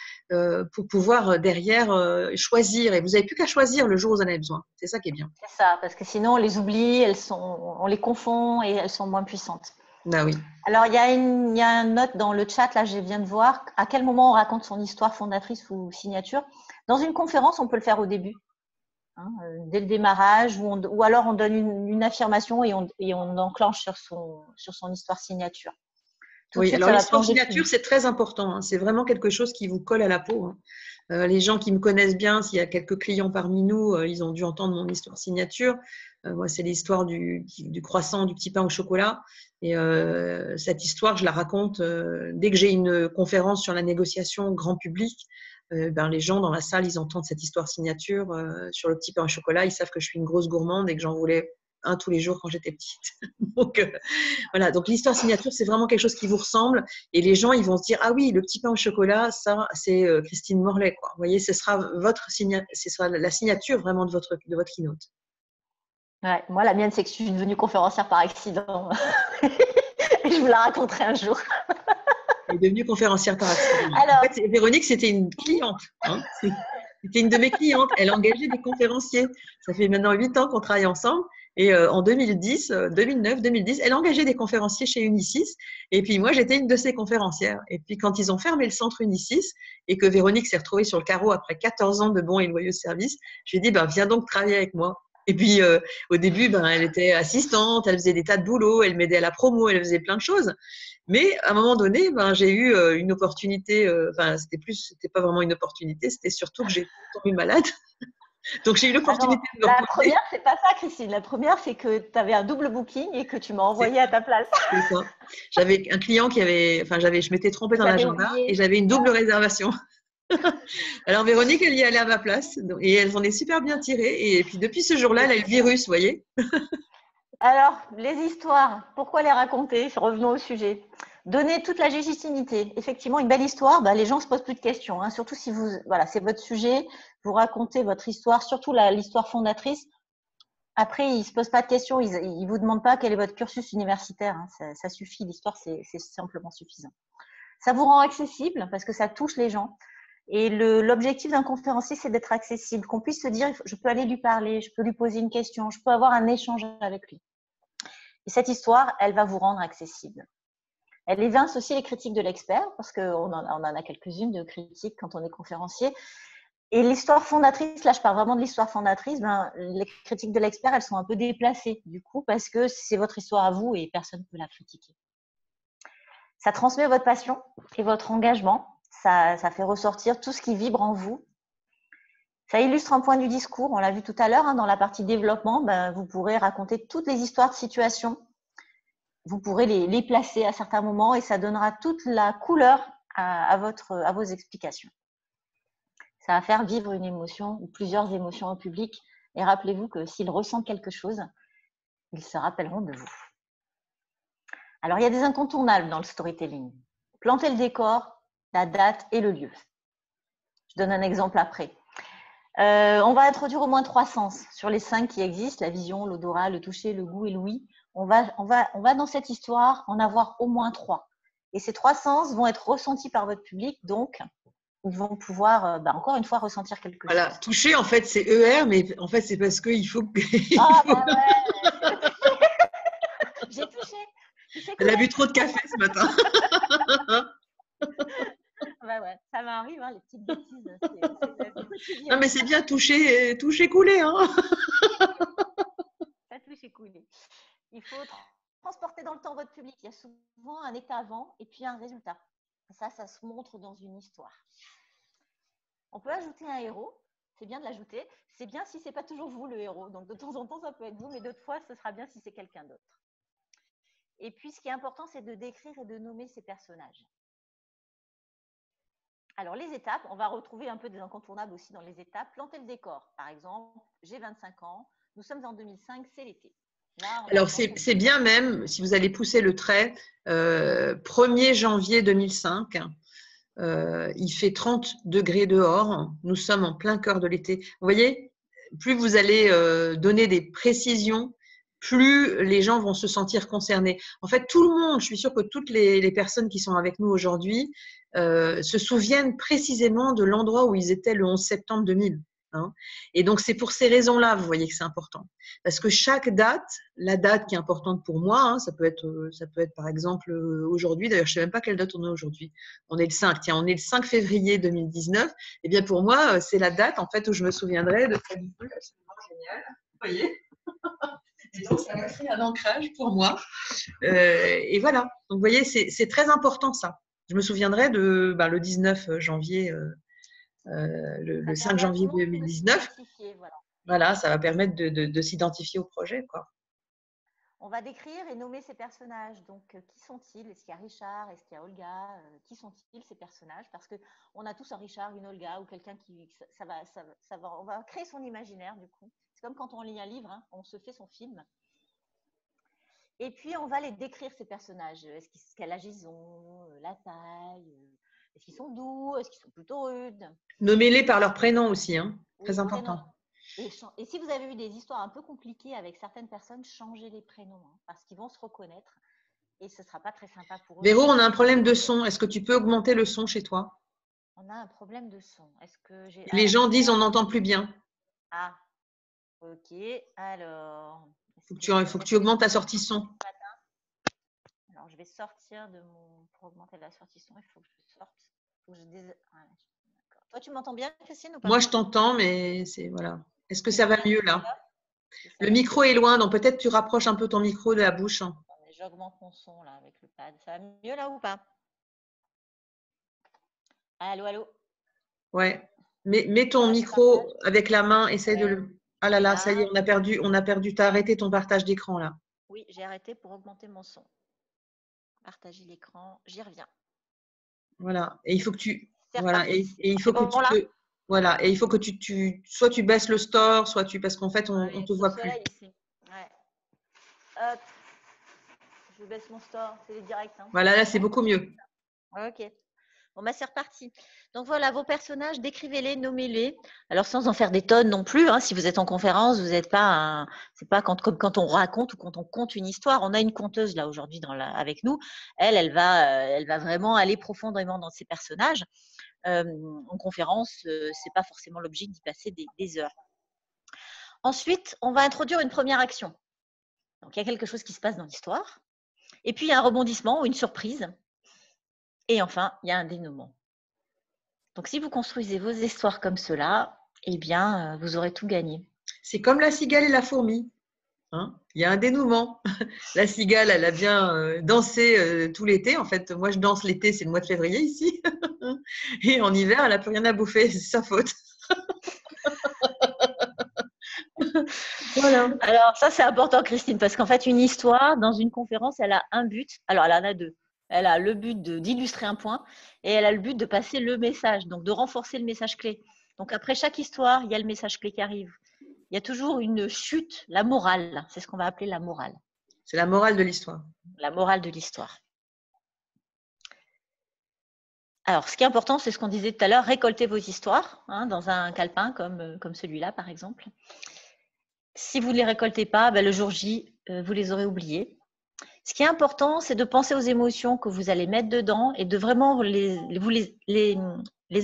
pour pouvoir derrière choisir. Et vous n'avez plus qu'à choisir le jour où vous en avez besoin. C'est ça qui est bien.
C'est ça, parce que sinon on les oublie, on les confond et elles sont moins puissantes.
Ah oui.
Alors, il y a une note dans le chat, là, je viens de voir, à quel moment on raconte son histoire fondatrice ou signature. Dans une conférence, on peut le faire au début, dès le démarrage, ou alors on donne une affirmation et on enclenche sur son histoire signature.
Oui, alors l'histoire signature, c'est très important. C'est vraiment quelque chose qui vous colle à la peau. Les gens qui me connaissent bien, s'il y a quelques clients parmi nous, ils ont dû entendre mon histoire signature. Moi, c'est l'histoire du croissant, du petit pain au chocolat. Et cette histoire, je la raconte dès que j'ai une conférence sur la négociation grand public. Les gens dans la salle, ils entendent cette histoire signature sur le petit pain au chocolat. Ils savent que je suis une grosse gourmande et que j'en voulais un tous les jours quand j'étais petite. Donc, voilà. Donc, l'histoire signature, c'est vraiment quelque chose qui vous ressemble. Et les gens, ils vont se dire, ah oui, le petit pain au chocolat, ça, c'est Christine Morlaix, quoi. Vous voyez, ce sera la signature vraiment de votre keynote.
Ouais, moi, la mienne, c'est que je suis devenue conférencière par accident. Je vous la raconterai un jour.
Elle est devenue conférencière par accident. Alors, en fait, Véronique, c'était une cliente. C'était une de mes clientes. Elle engageait des conférenciers. Ça fait maintenant 8 ans qu'on travaille ensemble. Et en 2010, 2009, 2010, elle engageait des conférenciers chez Unisys. Et puis moi, j'étais une de ces conférencières. Et puis quand ils ont fermé le centre Unisys et que Véronique s'est retrouvée sur le carreau après 14 ans de bons et loyaux services, je lui ai dit, ben, viens donc travailler avec moi. Et puis au début, ben, elle était assistante, elle faisait des tas de boulot, elle m'aidait à la promo, elle faisait plein de choses. Mais à un moment donné, ben, j'ai eu une opportunité. Enfin, c'était pas vraiment une opportunité, c'était surtout que j'ai tombé malade. Donc j'ai eu l'opportunité
Alors,
de me
la
reposer.
première, c'est pas ça, Christine. La première, c'est que tu avais un double booking et que tu m'as envoyé à ta place.
C'est ça. J'avais un client qui avait, enfin, je m'étais trompée dans
J'avais
l'agenda et
oublié.
j'avais une double réservation. Alors Véronique, elle y allait à ma place et elle s'en est super bien tirée. Et puis depuis ce jour-là, elle a eu le virus, vous voyez.
Alors, les histoires, pourquoi les raconter? Revenons au sujet. Donner toute la légitimité. Effectivement, une belle histoire, bah, les gens se posent plus de questions. Hein. Surtout si vous, voilà, c'est votre sujet, vous racontez votre histoire, surtout l'histoire fondatrice. Après, ils ne se posent pas de questions, ils ne vous demandent pas quel est votre cursus universitaire. Hein. Ça suffit, l'histoire, c'est simplement suffisant. Ça vous rend accessible parce que ça touche les gens. Et l'objectif d'un conférencier, c'est d'être accessible, qu'on puisse se dire, je peux aller lui parler, je peux lui poser une question, je peux avoir un échange avec lui. Et cette histoire, elle va vous rendre accessible. Elle évince aussi les critiques de l'expert, parce qu'on en a quelques-unes de critiques quand on est conférencier. Et l'histoire fondatrice, là je parle vraiment de l'histoire fondatrice, ben, les critiques de l'expert, elles sont un peu déplacées du coup, parce que c'est votre histoire à vous et personne ne peut la critiquer. Ça transmet votre passion et votre engagement, ça fait ressortir tout ce qui vibre en vous. Ça illustre un point du discours, on l'a vu tout à l'heure, hein, dans la partie développement, ben, vous pourrez raconter toutes les histoires de situations, vous pourrez les placer à certains moments et ça donnera toute la couleur à vos explications. Ça va faire vivre une émotion ou plusieurs émotions au public. Et rappelez-vous que s'ils ressentent quelque chose, ils se rappelleront de vous. Alors, il y a des incontournables dans le storytelling. Planter le décor, la date et le lieu. Je donne un exemple après. On va introduire au moins 3 sens sur les 5 qui existent, la vision, l'odorat, le toucher, le goût et l'ouïe. On va dans cette histoire en avoir au moins 3. Et ces 3 sens vont être ressentis par votre public, donc ils vont pouvoir, encore une fois, ressentir quelque chose.
Voilà, toucher, en fait, c'est ER, mais en fait, c'est parce qu'il faut.
Ah, bah ouais, j'ai touché.
Elle a bu trop de café ce matin.
Bah ouais, ça m'arrive, hein, les petites bêtises. C'est
Non, mais c'est bien toucher, toucher, couler. Hein.
Ça touche et coulé. Il faut transporter dans le temps votre public. Il y a souvent un état avant et puis un résultat. Ça se montre dans une histoire. On peut ajouter un héros. C'est bien de l'ajouter. C'est bien si ce n'est pas toujours vous le héros. Donc de temps en temps, ça peut être vous, mais d'autres fois, ce sera bien si c'est quelqu'un d'autre. Et puis, ce qui est important, c'est de décrire et de nommer ces personnages. Alors, les étapes, on va retrouver un peu des incontournables aussi dans les étapes. Planter le décor, par exemple, j'ai 25 ans, nous sommes en 2005, c'est l'été.
Là, alors, c'est bien même, si vous allez pousser le trait, 1er janvier 2005, il fait 30 degrés dehors, nous sommes en plein cœur de l'été. Vous voyez, plus vous allez donner des précisions, plus les gens vont se sentir concernés. En fait, tout le monde, je suis sûre que toutes les personnes qui sont avec nous aujourd'hui se souviennent précisément de l'endroit où ils étaient le 11 septembre 2000. Hein. Et donc, c'est pour ces raisons-là, vous voyez que c'est important. Parce que chaque date, la date qui est importante pour moi, hein, ça peut être par exemple aujourd'hui, d'ailleurs, je ne sais même pas quelle date on est aujourd'hui. On est le 5, tiens, on est le 5 février 2019. Eh bien, pour moi, c'est la date, en fait, où je me souviendrai de cette vidéo absolument géniale. Vous voyez? Et donc, ça va créer un ancrage pour moi. Et voilà. Donc, vous voyez, c'est très important, ça. Je me souviendrai de le 19 janvier, le 5 janvier 2019. Voilà, ça va permettre de s'identifier au projet, quoi.
On va décrire et nommer ces personnages. Donc, qui sont-ils? Est-ce qu'il y a Richard? Est-ce qu'il y a Olga? Qui sont-ils ces personnages? Parce qu'on a tous un Richard, une Olga ou quelqu'un qui… on va créer son imaginaire, du coup. C'est comme quand on lit un livre, hein, on se fait son film. Et puis, on va les décrire, ces personnages. Quel âge ils ont? La taille? Est-ce qu'ils sont doux? Est-ce qu'ils sont plutôt rudes?
Nommez-les par leur prénom aussi, hein. Très important.
Et si vous avez eu des histoires un peu compliquées avec certaines personnes, changez les prénoms, hein, parce qu'ils vont se reconnaître et ce ne sera pas très sympa pour eux.
Véro, on a un problème de son. Est-ce que tu peux augmenter le son chez toi?
On a un problème de son. Est-ce que j'ai…
Les gens disent on n'entend plus bien.
Ah, ok. Alors…
Faut que tu augmentes ta sortie son.
Alors, je vais sortir de mon… Pour augmenter la sortie son, il faut que je sorte. Faut que je voilà. Toi, tu m'entends bien, Christine, ou pas?
Moi, je t'entends, mais c'est… Voilà. Est-ce que
C'est
ça va
bien,
mieux là?
ça
Le
va
micro
mieux.
est loin, donc peut-être tu rapproches un peu ton micro de la bouche.
J'augmente mon son là avec le pad. Ça va mieux là ou pas? Allô, allô?
Ouais. Mets ton
Voilà, je partage.
micro avec la main, essaye de
Ouais.
le… Ah là
Et
là, ça y est,
là,
on a perdu, t'as arrêté ton partage d'écran là.
oui, j'ai arrêté pour augmenter mon son. Partager l'écran, j'y reviens.
Voilà. Et il faut que tu…
C'est
Voilà.
reparti.
Et il
C'est
faut que
bon
tu
là?
te… Voilà. Et il faut que soit tu baisses le store, soit tu… Parce qu'en fait,
Ah
on
oui,
te
sous le
voit plus.
soleil ici. Ouais. Hop, je baisse mon store, c'est les directs. Hein.
Voilà, là,
C'est
c'est
bon?
beaucoup mieux.
Ok. Bon, bah, c'est reparti. Donc voilà, vos personnages, décrivez-les, nommez-les. Alors sans en faire des tonnes non plus. Hein, si vous êtes en conférence, vous n'êtes pas c'est pas comme quand on raconte ou quand on conte une histoire. On a une conteuse là aujourd'hui avec nous. Elle va vraiment aller profondément dans ses personnages. En conférence, c'est pas forcément l'objet d'y passer des heures. Ensuite, on va introduire une première action. Donc il y a quelque chose qui se passe dans l'histoire. Et puis il y a un rebondissement ou une surprise. Et enfin, il y a un dénouement. Donc, si vous construisez vos histoires comme cela, eh bien, vous aurez tout gagné.
C'est comme la cigale et la fourmi. Hein, il y a un dénouement. La cigale, elle a bien dansé tout l'été. En fait, moi, je danse l'été, c'est le mois de février ici. Et en hiver, elle n'a plus rien à bouffer. C'est sa faute. Voilà.
Alors, ça, c'est important, Christine, parce qu'en fait, une histoire, dans une conférence, elle a un but. Alors, elle en a deux. Elle a le but d'illustrer un point et elle a le but de passer le message, donc de renforcer le message clé. Donc, après chaque histoire, il y a le message clé qui arrive. Il y a toujours une chute, la morale. C'est ce qu'on va appeler la morale.
C'est la morale de l'histoire.
La morale de l'histoire. Alors, ce qui est important, c'est ce qu'on disait tout à l'heure, récoltez vos histoires hein, dans un calepin comme celui-là, par exemple. Si vous ne les récoltez pas, ben, le jour J, vous les aurez oubliés. Ce qui est important, c'est de penser aux émotions que vous allez mettre dedans et de vraiment les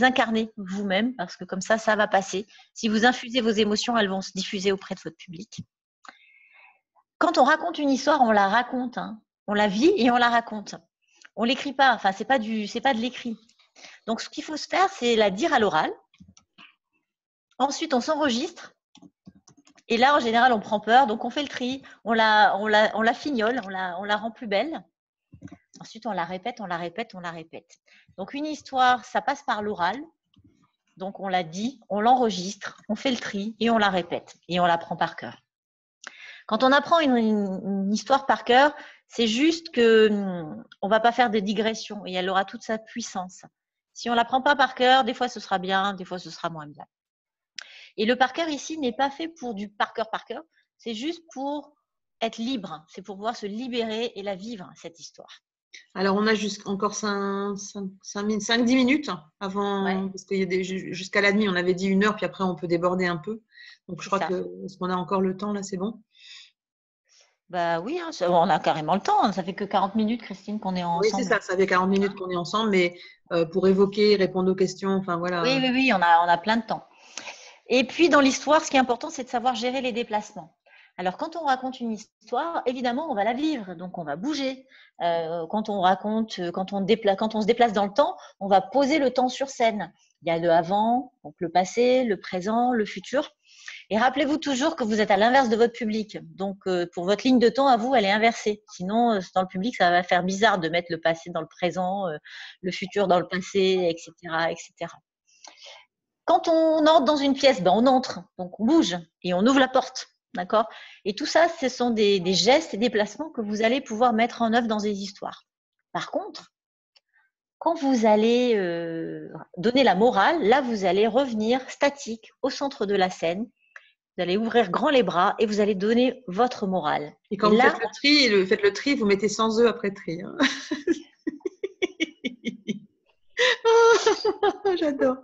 incarner vous-même, parce que comme ça va passer. Si vous infusez vos émotions, elles vont se diffuser auprès de votre public. Quand on raconte une histoire, on la raconte. Hein. On la vit et on la raconte. On ne l'écrit pas. Enfin, c'est pas de l'écrit. Donc, ce qu'il faut se faire, c'est la dire à l'oral. Ensuite, on s'enregistre. Et là, en général, on prend peur. Donc, on fait le tri. On la fignole. On la rend plus belle. Ensuite, on la répète, on la répète, on la répète. Donc, une histoire, ça passe par l'oral. Donc, on la dit, on l'enregistre, on fait le tri et on la répète. Et on la prend par cœur. Quand on apprend une histoire par cœur, c'est juste qu'on ne va pas faire de digression et elle aura toute sa puissance. Si on ne la prend pas par cœur, des fois ce sera bien, des fois ce sera moins bien. Et le par cœur ici n'est pas fait pour du par cœur, c'est juste pour être libre, c'est pour pouvoir se libérer et la vivre, cette histoire.
Alors, on a encore 5-10 minutes avant,
Ouais.
parce qu'il y a jusqu'à la nuit, on avait dit 1 heure, puis après, on peut déborder un peu. Donc, je crois est-ce qu'on a encore le temps là, c'est bon?
Bah oui, hein, on a carrément le temps. Hein. Ça fait que 40 minutes, Christine, qu'on est
Oui, c'est
ensemble.
ça fait 40 minutes qu'on est ensemble, mais pour évoquer, répondre aux questions, enfin voilà.
Oui, on a plein de temps. Et puis, dans l'histoire, ce qui est important, c'est de savoir gérer les déplacements. Alors, quand on raconte une histoire, évidemment, on va la vivre, donc on va bouger. Quand on se déplace dans le temps, on va poser le temps sur scène. Il y a le avant, donc le passé, le présent, le futur. Et rappelez-vous toujours que vous êtes à l'inverse de votre public. Donc, pour votre ligne de temps, à vous, elle est inversée. Sinon, dans le public, ça va faire bizarre de mettre le passé dans le présent, le futur dans le passé, etc., etc. Quand on entre dans une pièce, ben on entre, donc on bouge et on ouvre la porte, d'accord? Et tout ça, ce sont des gestes et des placements que vous allez pouvoir mettre en œuvre dans des histoires. Par contre, quand vous allez donner la morale, là, vous allez revenir statique au centre de la scène. Vous allez ouvrir grand les bras et vous allez donner votre morale.
Et quand
Et
vous
là,
faites le tri, vous mettez 100 œufs après tri. Hein. J'adore.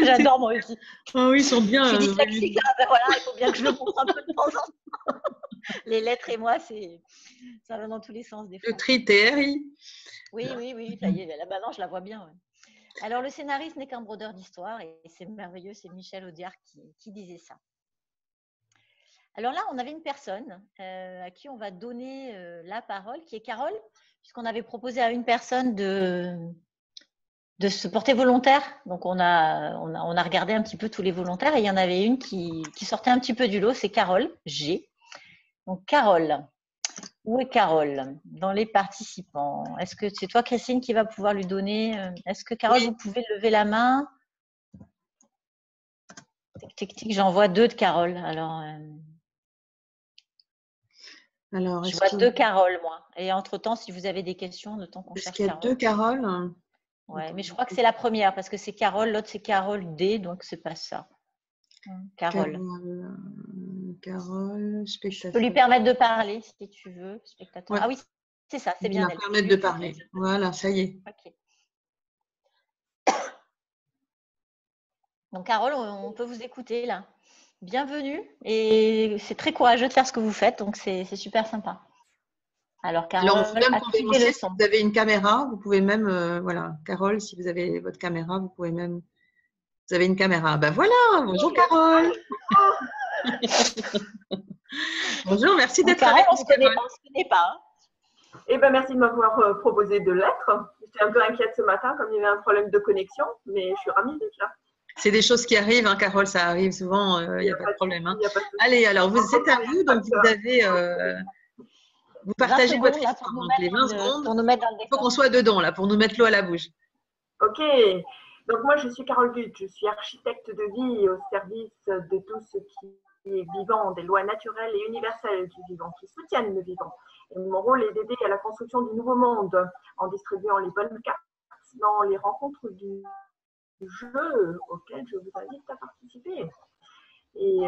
j'adore moi aussi.
Ah oui, ils sont bien.
Je suis dyslexique, là, ben voilà, il faut bien que je le montre un peu de temps en temps. Les lettres et moi, ça va dans tous les sens des fois.
Le tri, TRI.
Oui, ça y est, là maintenant je la vois bien. Ouais. Alors, le scénariste n'est qu'un brodeur d'histoire et c'est merveilleux, c'est Michel Audiard qui disait ça. Alors là, on avait une personne à qui on va donner la parole, qui est Carole, puisqu'on avait proposé à une personne de se porter volontaire. Donc, on a regardé un petit peu tous les volontaires et il y en avait une qui sortait un petit peu du lot, c'est Carole G. Donc, Carole, où est Carole dans les participants? Est-ce que c'est toi, Christine, qui va pouvoir lui donner Est-ce que Carole, vous pouvez lever la main? Tic, tic, tic, j'en vois 2 de Carole. Alors, je vois 2 Carole, moi. Et entre-temps, si vous avez des questions, le temps qu'on cherche
Carole. Est-ce qu'il y a 2 Carole?
Ouais, mais je crois que c'est la première parce que c'est Carole, l'autre c'est Carole D, donc c'est pas ça. Carole.
Carole, spectateur.
Je peux lui permettre de parler si tu veux, spectateur.
Ouais.
Ah oui, c'est ça, c'est bien elle.
Permettre de parler. Voilà, ça y est.
Okay. Donc Carole, on peut vous écouter là. Bienvenue et c'est très courageux de faire ce que vous faites, donc c'est super sympa. Alors Carole, activez le son.
Si vous avez une caméra, vous pouvez même, voilà, Carole, si vous avez votre caméra, vous pouvez même, vous avez une caméra. Ben voilà, bonjour Carole. Bonjour, merci d'être avec nous.
On se connaît pas.
Eh ben, merci de m'avoir proposé de l'être. J'étais un peu inquiète ce matin comme il y avait un problème de connexion, mais je suis ravie d'être là.
C'est des choses qui arrivent, hein, Carole, ça arrive souvent, il n'y a pas de problème. Hein. Allez, alors, c'est à vous, donc vous avez… vous partagez votre histoire, donc les 20 secondes, il faut qu'on soit dedans, là, pour nous mettre l'eau à la bouche.
Ok, donc moi je suis Carole Gutt, je suis architecte de vie au service de tout ce qui est vivant, des lois naturelles et universelles du vivant, qui soutiennent le vivant. Et mon rôle est d'aider à la construction du nouveau monde en distribuant les bonnes cartes dans les rencontres du jeu auquel je vous invite à participer. Et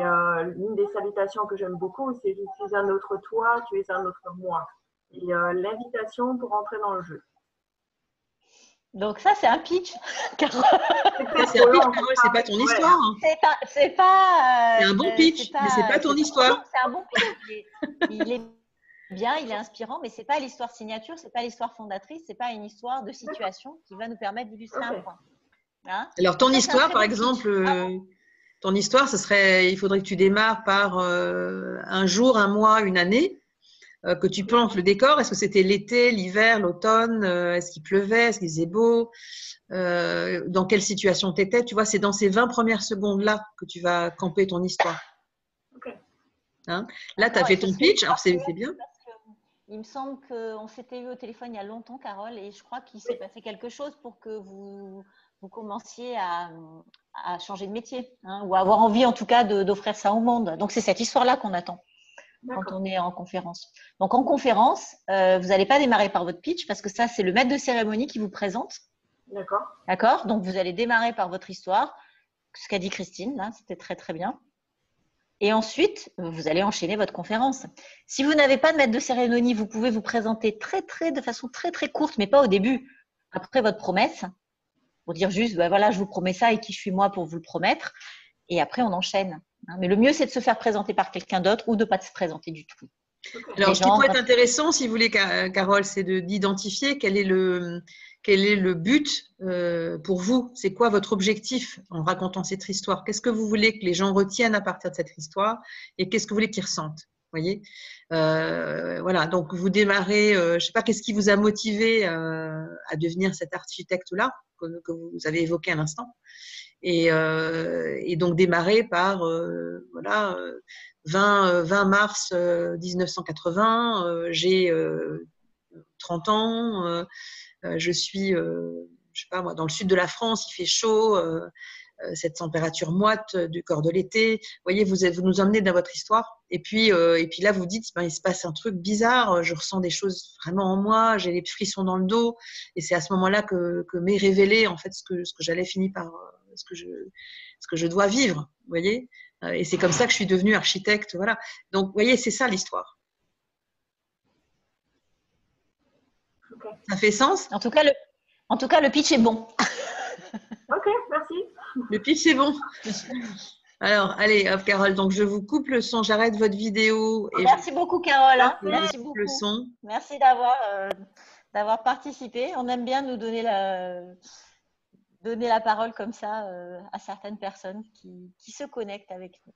l'une des salutations que j'aime beaucoup, c'est « Je suis un autre toi, tu es un autre moi ». Et l'invitation pour entrer dans le jeu.
Donc ça, c'est un pitch.
C'est un pitch, Carole, c'est pas ton histoire.
C'est un
bon pitch, mais c'est pas ton histoire.
C'est un bon pitch. Il est bien, il est inspirant, mais c'est pas l'histoire signature, c'est pas l'histoire fondatrice, c'est pas une histoire de situation qui va nous permettre d'illustrer un point. Hein?
Alors ton histoire, par exemple, ton histoire, ce serait, il faudrait que tu démarres par un jour, un mois, une année, que tu plantes le décor. Est-ce que c'était l'été, l'hiver, l'automne? Est-ce qu'il pleuvait? Est-ce qu'il faisait beau? Dans quelle situation tu étais? Tu vois, c'est dans ces 20 premières secondes-là que tu vas camper ton histoire. Hein? Là, tu as fait ton pitch, alors c'est bien.
Il me semble qu'on s'était eu au téléphone il y a longtemps, Carole, et je crois qu'il s'est passé quelque chose pour que vous commenciez à changer de métier, hein, ou à avoir envie en tout cas d'offrir ça au monde. Donc, c'est cette histoire-là qu'on attend quand on est en conférence. Donc, en conférence, vous n'allez pas démarrer par votre pitch parce que ça, c'est le maître de cérémonie qui vous présente.
D'accord.
D'accord. Donc, vous allez démarrer par votre histoire, ce qu'a dit Christine, là, c'était très, très bien. Et ensuite, vous allez enchaîner votre conférence. Si vous n'avez pas de maître de cérémonie, vous pouvez vous présenter de façon très, très courte, mais pas au début. Après votre promesse, pour dire juste, ben voilà, je vous promets ça et qui je suis moi pour vous le promettre. Et après, on enchaîne. Mais le mieux, c'est de se faire présenter par quelqu'un d'autre ou de ne pas se présenter du tout.
Alors, ce qui pourrait être intéressant, si vous voulez, Carole, c'est d'identifier quel est le but pour vous. C'est quoi votre objectif en racontant cette histoire? Qu'est-ce que vous voulez que les gens retiennent à partir de cette histoire et qu'est-ce que vous voulez qu'ils ressentent? Voyez, voilà. Donc, vous démarrez. Je ne sais pas, qu'est-ce qui vous a motivé à devenir cet architecte-là que vous avez évoqué à l'instant, et donc démarrer par voilà. 20 mars 1980, j'ai 30 ans, je suis, je sais pas moi, dans le sud de la France, il fait chaud, cette température moite du corps de l'été. Vous voyez, vous nous emmenez dans votre histoire. Et puis là, vous dites, ben, il se passe un truc bizarre, je ressens des choses vraiment en moi, j'ai des frissons dans le dos. Et c'est à ce moment-là que m'est révélé en fait ce que j'allais finir par, ce que je dois vivre. Vous voyez. Et c'est comme ça que je suis devenue architecte. Voilà. Donc, vous voyez, c'est ça l'histoire.
Okay.
Ça fait sens?
En tout cas, le pitch est bon.
Ok, merci.
Le pitch est bon. Alors, allez, hop, Carole. Donc, je vous coupe le son. J'arrête votre vidéo. Et
merci beaucoup, Carole. Hein. Merci beaucoup.
Le son.
Merci d'avoir participé. On aime bien nous donner donner la parole comme ça à certaines personnes qui se connectent avec nous.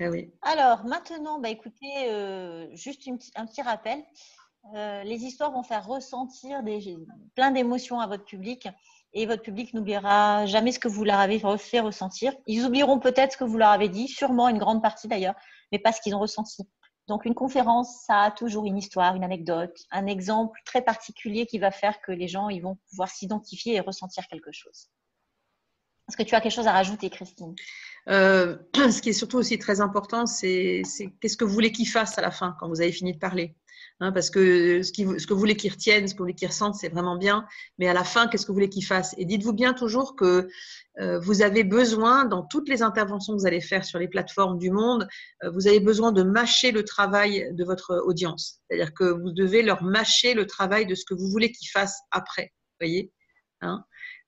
Ah oui.
Alors, maintenant, écoutez, juste un petit rappel. Les histoires vont faire ressentir plein d'émotions à votre public et votre public n'oubliera jamais ce que vous leur avez fait ressentir. Ils oublieront peut-être ce que vous leur avez dit, sûrement une grande partie d'ailleurs, mais pas ce qu'ils ont ressenti. Donc, une conférence, ça a toujours une histoire, une anecdote, un exemple très particulier qui va faire que les gens ils vont pouvoir s'identifier et ressentir quelque chose. Est-ce que tu as quelque chose à rajouter, Christine?
Ce qui est surtout aussi très important, c'est qu'est-ce que vous voulez qu'ils fassent à la fin, quand vous avez fini de parler. Parce que ce que vous voulez qu'ils retiennent, ce que vous voulez qu'ils ressentent, c'est vraiment bien. Mais à la fin, qu'est-ce que vous voulez qu'ils fassent? Et dites-vous bien toujours que vous avez besoin, dans toutes les interventions que vous allez faire sur les plateformes du monde, vous avez besoin de mâcher le travail de votre audience. C'est-à-dire que vous devez leur mâcher le travail de ce que vous voulez qu'ils fassent après. Vous voyez,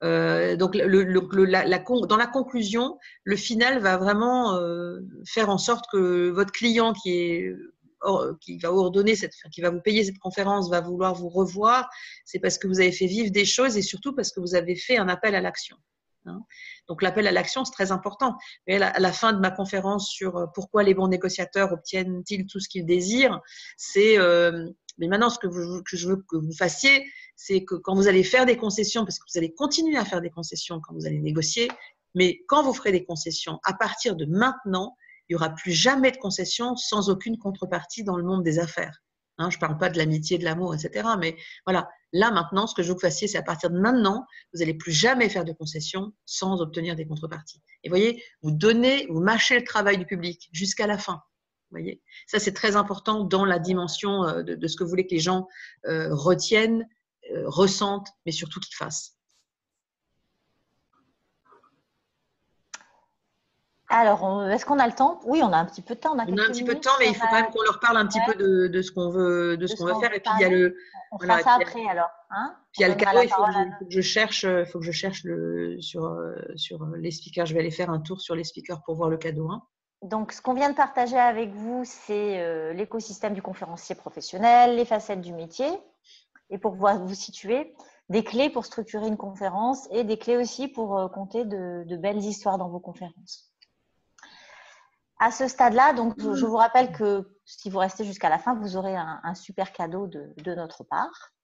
donc, dans la conclusion, le final va vraiment faire en sorte que votre client qui va ordonner qui va vous payer cette conférence va vouloir vous revoir. C'est parce que vous avez fait vivre des choses et surtout parce que vous avez fait un appel à l'action. Donc, l'appel à l'action, c'est très important. Mais à la fin de ma conférence sur pourquoi les bons négociateurs obtiennent-ils tout ce qu'ils désirent, c'est mais maintenant, ce que je veux que vous fassiez, c'est que quand vous allez faire des concessions, parce que vous allez continuer à faire des concessions quand vous allez négocier, mais quand vous ferez des concessions, à partir de maintenant, il n'y aura plus jamais de concessions sans aucune contrepartie dans le monde des affaires. Je ne parle pas de l'amitié, de l'amour, etc. Mais voilà, là maintenant, ce que je veux que vous fassiez, c'est à partir de maintenant, vous n'allez plus jamais faire de concessions sans obtenir des contreparties. Et vous voyez, vous mâchez le travail du public jusqu'à la fin. Vous voyez, ça c'est très important dans la dimension de ce que vous voulez que les gens retiennent, ressentent, mais surtout qu'ils fassent.
Alors, est-ce qu'on a le temps? Oui, on a un petit peu de temps.
On a un petit peu de temps, mais il faut quand même qu'on leur parle un petit peu de ce qu'on veut, faire. Et puis il y a le.
On fera ça après alors.
Puis il y a le cadeau. Il faut que je cherche, sur les speakers. Je vais aller faire un tour sur les speakers pour voir le cadeau.
Donc, ce qu'on vient de partager avec vous, c'est l'écosystème du conférencier professionnel, les facettes du métier, et pour pouvoir vous situer, des clés pour structurer une conférence et des clés aussi pour compter de belles histoires dans vos conférences. À ce stade-là, donc, je vous rappelle que si vous restez jusqu'à la fin, vous aurez un super cadeau de notre part.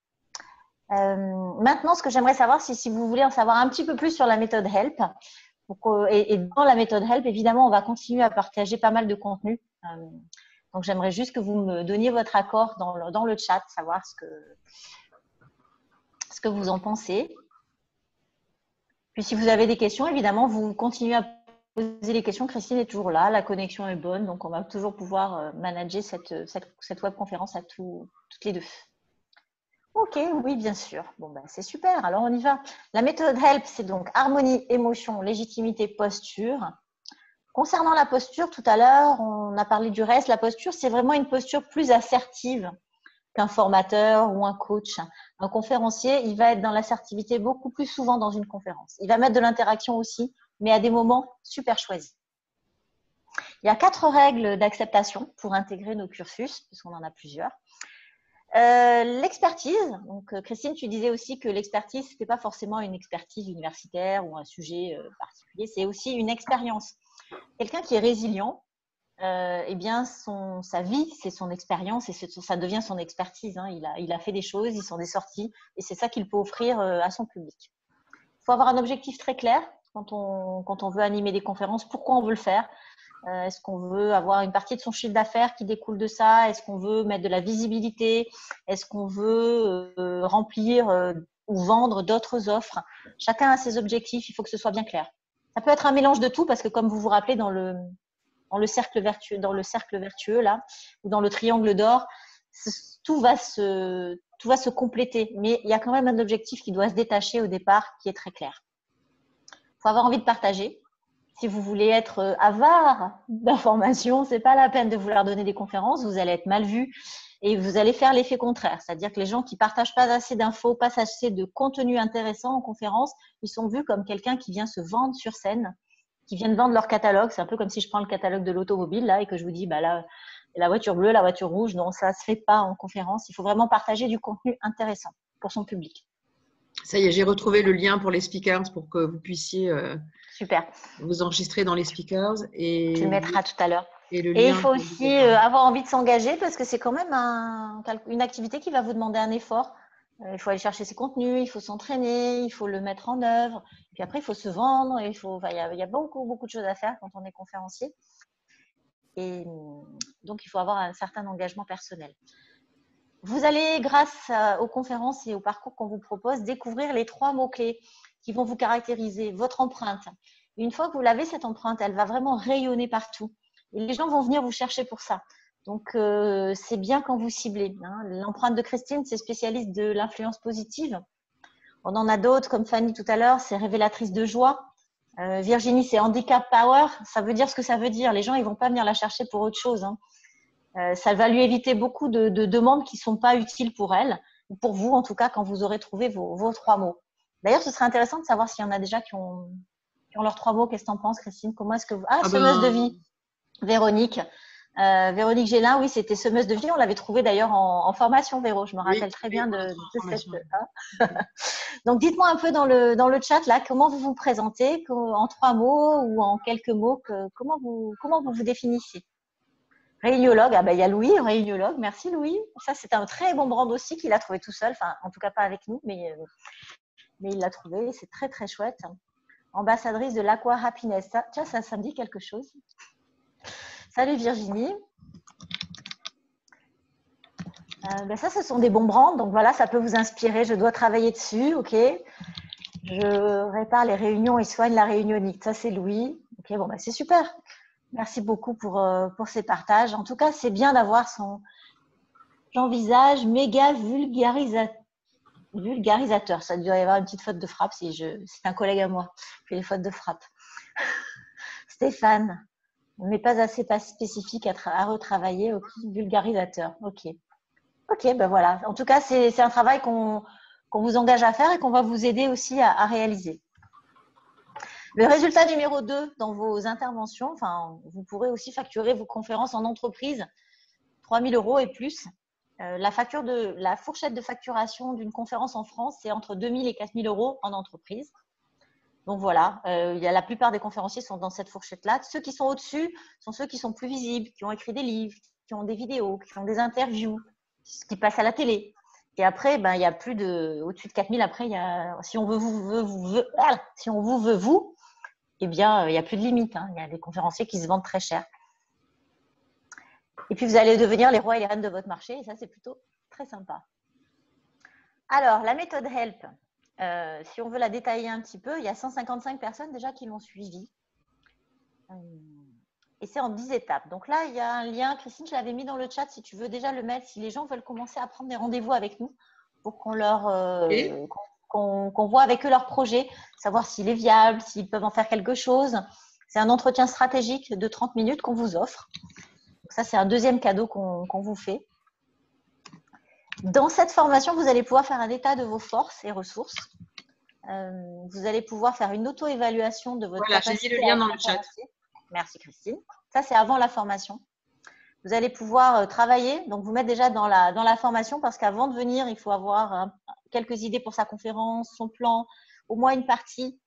Maintenant, ce que j'aimerais savoir, c'est si vous voulez en savoir un petit peu plus sur la méthode HELP. Et dans la méthode HELP, évidemment, on va continuer à partager pas mal de contenu. Donc, j'aimerais juste que vous me donniez votre accord dans le chat, savoir ce que vous en pensez. Puis, si vous avez des questions, évidemment, vous continuez à poser les questions. Christine est toujours là, la connexion est bonne, donc on va toujours pouvoir manager cette webconférence à toutes les deux. Ok, oui, bien sûr. Bon, c'est super. Alors, on y va. La méthode HELP, c'est donc harmonie, émotion, légitimité, posture. Concernant la posture, tout à l'heure, on a parlé du reste. La posture, c'est vraiment une posture plus assertive qu'un formateur ou un coach. Un conférencier, il va être dans l'assertivité beaucoup plus souvent dans une conférence. Il va mettre de l'interaction aussi, mais à des moments super choisis. Il y a 4 règles d'acceptation pour intégrer nos cursus, puisqu'on en a plusieurs. L'expertise, donc Christine, tu disais aussi que l'expertise, ce n'était pas forcément une expertise universitaire ou un sujet particulier, c'est aussi une expérience. Quelqu'un qui est résilient, eh bien, sa vie, c'est son expérience et ça devient son expertise. Il a fait des choses, il s'en est sorti et c'est ça qu'il peut offrir à son public. Il faut avoir un objectif très clair quand on veut animer des conférences, pourquoi on veut le faire. Est-ce qu'on veut avoir une partie de son chiffre d'affaires qui découle de ça? Est-ce qu'on veut mettre de la visibilité? Est-ce qu'on veut remplir ou vendre d'autres offres? Chacun a ses objectifs, il faut que ce soit bien clair. Ça peut être un mélange de tout parce que comme vous vous rappelez dans le cercle vertueux là, ou dans le triangle d'or, tout va se compléter. Mais il y a quand même un objectif qui doit se détacher au départ qui est très clair. Il faut avoir envie de partager. Si vous voulez être avare d'informations, ce n'est pas la peine de vouloir donner des conférences, vous allez être mal vu et vous allez faire l'effet contraire. C'est-à-dire que les gens qui ne partagent pas assez d'infos, pas assez de contenu intéressant en conférence, ils sont vus comme quelqu'un qui vient se vendre sur scène, qui vient de vendre leur catalogue. C'est un peu comme si je prends le catalogue de l'automobile là et que je vous dis là, la voiture bleue, la voiture rouge. Non, ça ne se fait pas en conférence. Il faut vraiment partager du contenu intéressant pour son public.
Ça y est, j'ai retrouvé le lien pour les speakers pour que vous puissiez
Super.
vous enregistrer dans les speakers.
Tu le mettras tout à l'heure.
Et le
Et il
lien
faut
pour
aussi
Google Drive.
avoir envie de s'engager parce que c'est quand même une activité qui va vous demander un effort. Il faut aller chercher ses contenus, il faut s'entraîner, il faut le mettre en œuvre. Puis après, il faut se vendre. Enfin, il y a beaucoup de choses à faire quand on est conférencier. Et donc, il faut avoir un certain engagement personnel. Vous allez, grâce aux conférences et au parcours qu'on vous propose, découvrir les 3 mots-clés qui vont vous caractériser, votre empreinte. Une fois que vous l'avez, cette empreinte, elle va vraiment rayonner partout. Et les gens vont venir vous chercher pour ça. Donc, c'est bien quand vous ciblez. Hein. L'empreinte de Christine, c'est spécialiste de l'influence positive. On en a d'autres, comme Fanny tout à l'heure, c'est révélatrice de joie. Virginie, c'est handicap power. Ça veut dire ce que ça veut dire. Les gens, ils vont pas venir la chercher pour autre chose. Hein. Ça va lui éviter beaucoup de demandes qui ne sont pas utiles pour elle, ou pour vous en tout cas, quand vous aurez trouvé vos 3 mots. D'ailleurs, ce serait intéressant de savoir s'il y en a déjà qui ont leurs 3 mots. Qu'est-ce que tu en penses, Christine? Comment est-ce que vous… Ah, semeuse de vie, Véronique. Véronique Gélin, oui, c'était semeuse de vie. On l'avait trouvé d'ailleurs en formation, Véro. Je me rappelle très bien de cette… Donc, dites-moi un peu dans le chat, là, comment vous vous présentez, en 3 mots ou en quelques mots, comment vous vous définissez? Réuniologue, ah ben il y a Louis, réuniologue, merci Louis. Ça, c'est un très bon brand aussi qu'il a trouvé tout seul, enfin, en tout cas pas avec nous, mais il l'a trouvé, c'est très très chouette. Ambassadrice de l'Aqua Happiness, ça me dit quelque chose. Salut Virginie. Ça, ce sont des bons brands, donc voilà, ça peut vous inspirer. Je dois travailler dessus, ok. Je répare les réunions et soigne la réunionique. Ça, c'est Louis. Ok, bon, c'est super. Merci beaucoup pour ces partages. En tout cas, c'est bien d'avoir j'envisage méga vulgarisateur. Ça doit y avoir une petite faute de frappe c'est un collègue à moi qui fait les fautes de frappe. Stéphane, mais pas assez spécifique à retravailler. Ok, vulgarisateur. Ok, ben voilà. En tout cas, c'est un travail qu'on vous engage à faire et qu'on va vous aider aussi à réaliser. Le résultat numéro 2 dans vos interventions, enfin, vous pourrez aussi facturer vos conférences en entreprise, 3 000 € et plus. La fourchette de facturation d'une conférence en France, c'est entre 2 000 et 4 000 € en entreprise. Donc voilà, la plupart des conférenciers sont dans cette fourchette-là. Ceux qui sont au-dessus sont ceux qui sont plus visibles, qui ont écrit des livres, qui ont des vidéos, qui ont des interviews, qui passent à la télé. Et après, il y a plus au-dessus de 4 000. Après, si on vous veut, eh bien, il n'y a plus de limite. Hein. Il y a des conférenciers qui se vendent très cher. Et puis, vous allez devenir les rois et les reines de votre marché. Et ça, c'est plutôt très sympa. Alors, la méthode HELP, si on veut la détailler un petit peu, il y a 155 personnes déjà qui l'ont suivie. Et c'est en 10 étapes. Donc là, il y a un lien. Christine, je l'avais mis dans le chat si tu veux déjà le mettre. Si les gens veulent commencer à prendre des rendez-vous avec nous pour qu'on voit avec eux leur projet, savoir s'il est viable, s'ils peuvent en faire quelque chose. C'est un entretien stratégique de 30 minutes qu'on vous offre. Donc ça, c'est un deuxième cadeau qu'on vous fait. Dans cette formation, vous allez pouvoir faire un état de vos forces et ressources. Vous allez pouvoir faire une auto-évaluation de votre capacité.
J'ai mis le lien dans le chat.
Merci Christine. Ça, c'est avant la formation. Vous allez pouvoir travailler, donc vous mettre déjà dans la formation parce qu'avant de venir, il faut avoir quelques idées pour sa conférence, son plan, au moins une partie.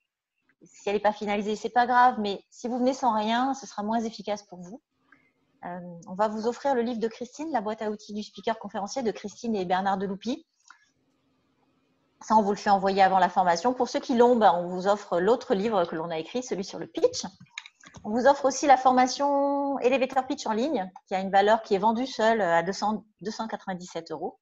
Si elle n'est pas finalisée, ce n'est pas grave, mais si vous venez sans rien, ce sera moins efficace pour vous. On va vous offrir le livre de Christine, la boîte à outils du speaker conférencier de Christine et Bernard Deloupi. Ça, on vous le fait envoyer avant la formation. Pour ceux qui l'ont, on vous offre l'autre livre que l'on a écrit, celui sur le pitch. On vous offre aussi la formation Elevator Pitch en ligne, qui a une valeur qui est vendue seule à 297 €.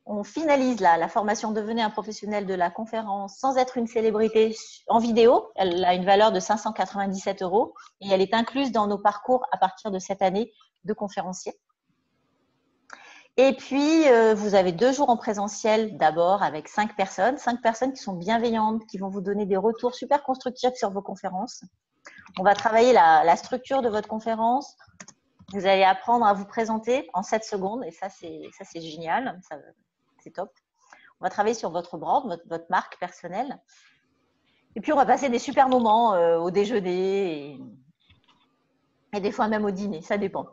On finalise la formation Devenez un professionnel de la conférence sans être une célébrité en vidéo. Elle a une valeur de 597 € et elle est incluse dans nos parcours à partir de cette année de conférencier. Et puis, vous avez 2 jours en présentiel d'abord avec 5 personnes qui sont bienveillantes, qui vont vous donner des retours super constructifs sur vos conférences. On va travailler la structure de votre conférence. Vous allez apprendre à vous présenter en 7 secondes et ça, c'est génial. C'est top. On va travailler sur votre brand, votre marque personnelle. Et puis, on va passer des super moments au déjeuner et des fois même au dîner. Ça dépend.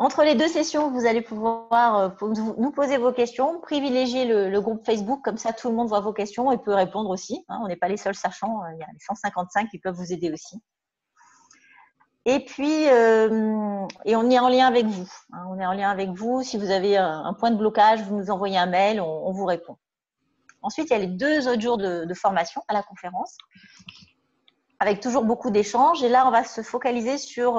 Entre les 2 sessions, vous allez pouvoir nous poser vos questions, privilégier le groupe Facebook, comme ça tout le monde voit vos questions et peut répondre aussi. Hein, on n'est pas les seuls sachants, il y a les 155 qui peuvent vous aider aussi. Et puis, et on est en lien avec vous. Hein, on est en lien avec vous. Si vous avez un point de blocage, vous nous envoyez un mail, on vous répond. Ensuite, il y a les 2 autres jours de formation à la conférence, avec toujours beaucoup d'échanges. Et là, on va se focaliser sur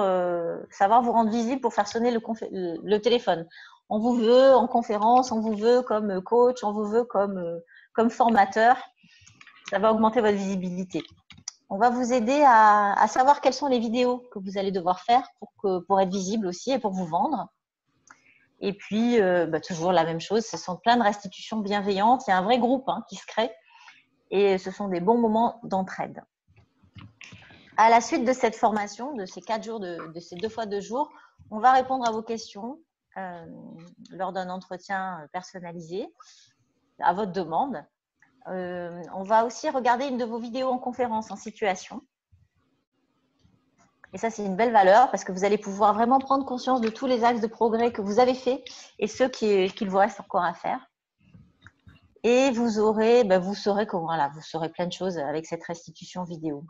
savoir vous rendre visible pour faire sonner le téléphone. On vous veut en conférence, on vous veut comme coach, on vous veut comme formateur. Ça va augmenter votre visibilité. On va vous aider à savoir quelles sont les vidéos que vous allez devoir faire pour être visible aussi et pour vous vendre. Et puis, toujours la même chose, ce sont plein de restitutions bienveillantes. Il y a un vrai groupe qui se crée et ce sont des bons moments d'entraide. À la suite de cette formation, de ces 4 jours, de ces 2 fois 2 jours, on va répondre à vos questions lors d'un entretien personnalisé à votre demande. On va aussi regarder une de vos vidéos en conférence, en situation. Et ça, c'est une belle valeur parce que vous allez pouvoir vraiment prendre conscience de tous les axes de progrès que vous avez faits et ceux qu'il vous reste encore à faire. Et vous saurez plein de choses avec cette restitution vidéo.